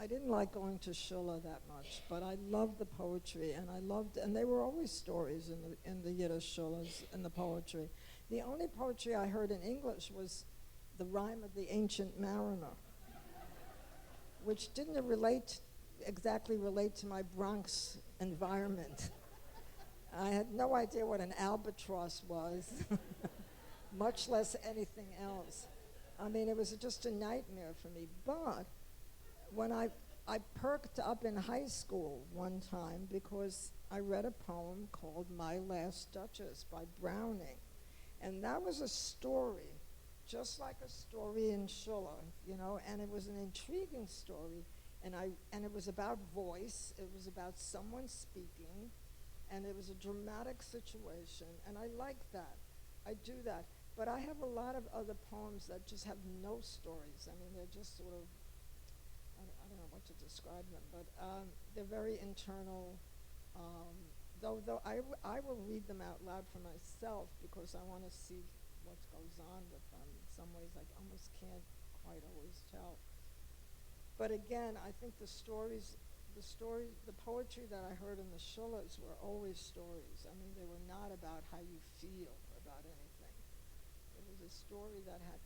didn't like going to shula that much, but I loved the poetry, and they were always stories in the Yiddish shulas and the poetry. The only poetry I heard in English was the rhyme of the Ancient Mariner, which didn't exactly relate to my Bronx environment. I had no idea what an albatross was, much less anything else. I mean, it was just a nightmare for me. But when I perked up in high school one time because I read a poem called My Last Duchess by Browning. And that was a story, just like a story in shula, you know, and it was an intriguing story. And it was about voice, it was about someone speaking, and it was a dramatic situation, and I like that. I do that. But I have a lot of other poems that just have no stories. I mean, they're just sort of, I don't know what to describe them, but they're very internal. Though I will read them out loud for myself because I want to see what goes on with them. In some ways, I almost can't quite always tell. But again, I think the poetry that I heard in the shulas were always stories. I mean, they were not about how you feel about anything. It was a story that had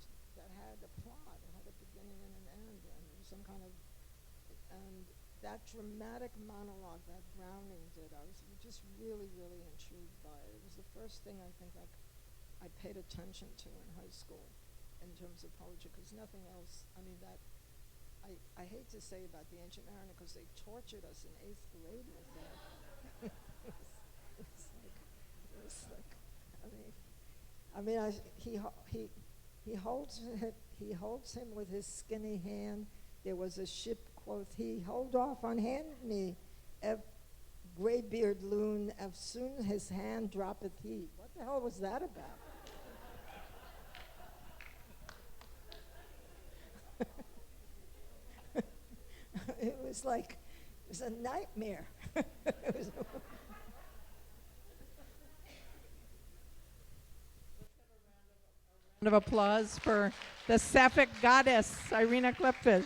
a plot, it had a beginning and an end, and some kind of, and that dramatic monologue that Browning did, I was just really, really intrigued by it. It was the first thing I think I paid attention to in high school in terms of poetry, because nothing else, I mean, that, I hate to say about the Ancient Mariner, because they tortured us in 8th grade with that. He holds him with his skinny hand. There was a ship, quoth he, hold off, unhand me, graybeard loon, as soon his hand droppeth he. What the hell was that about? It was a nightmare. It was Round of applause for the Sapphic goddess, Irena Klepfisz.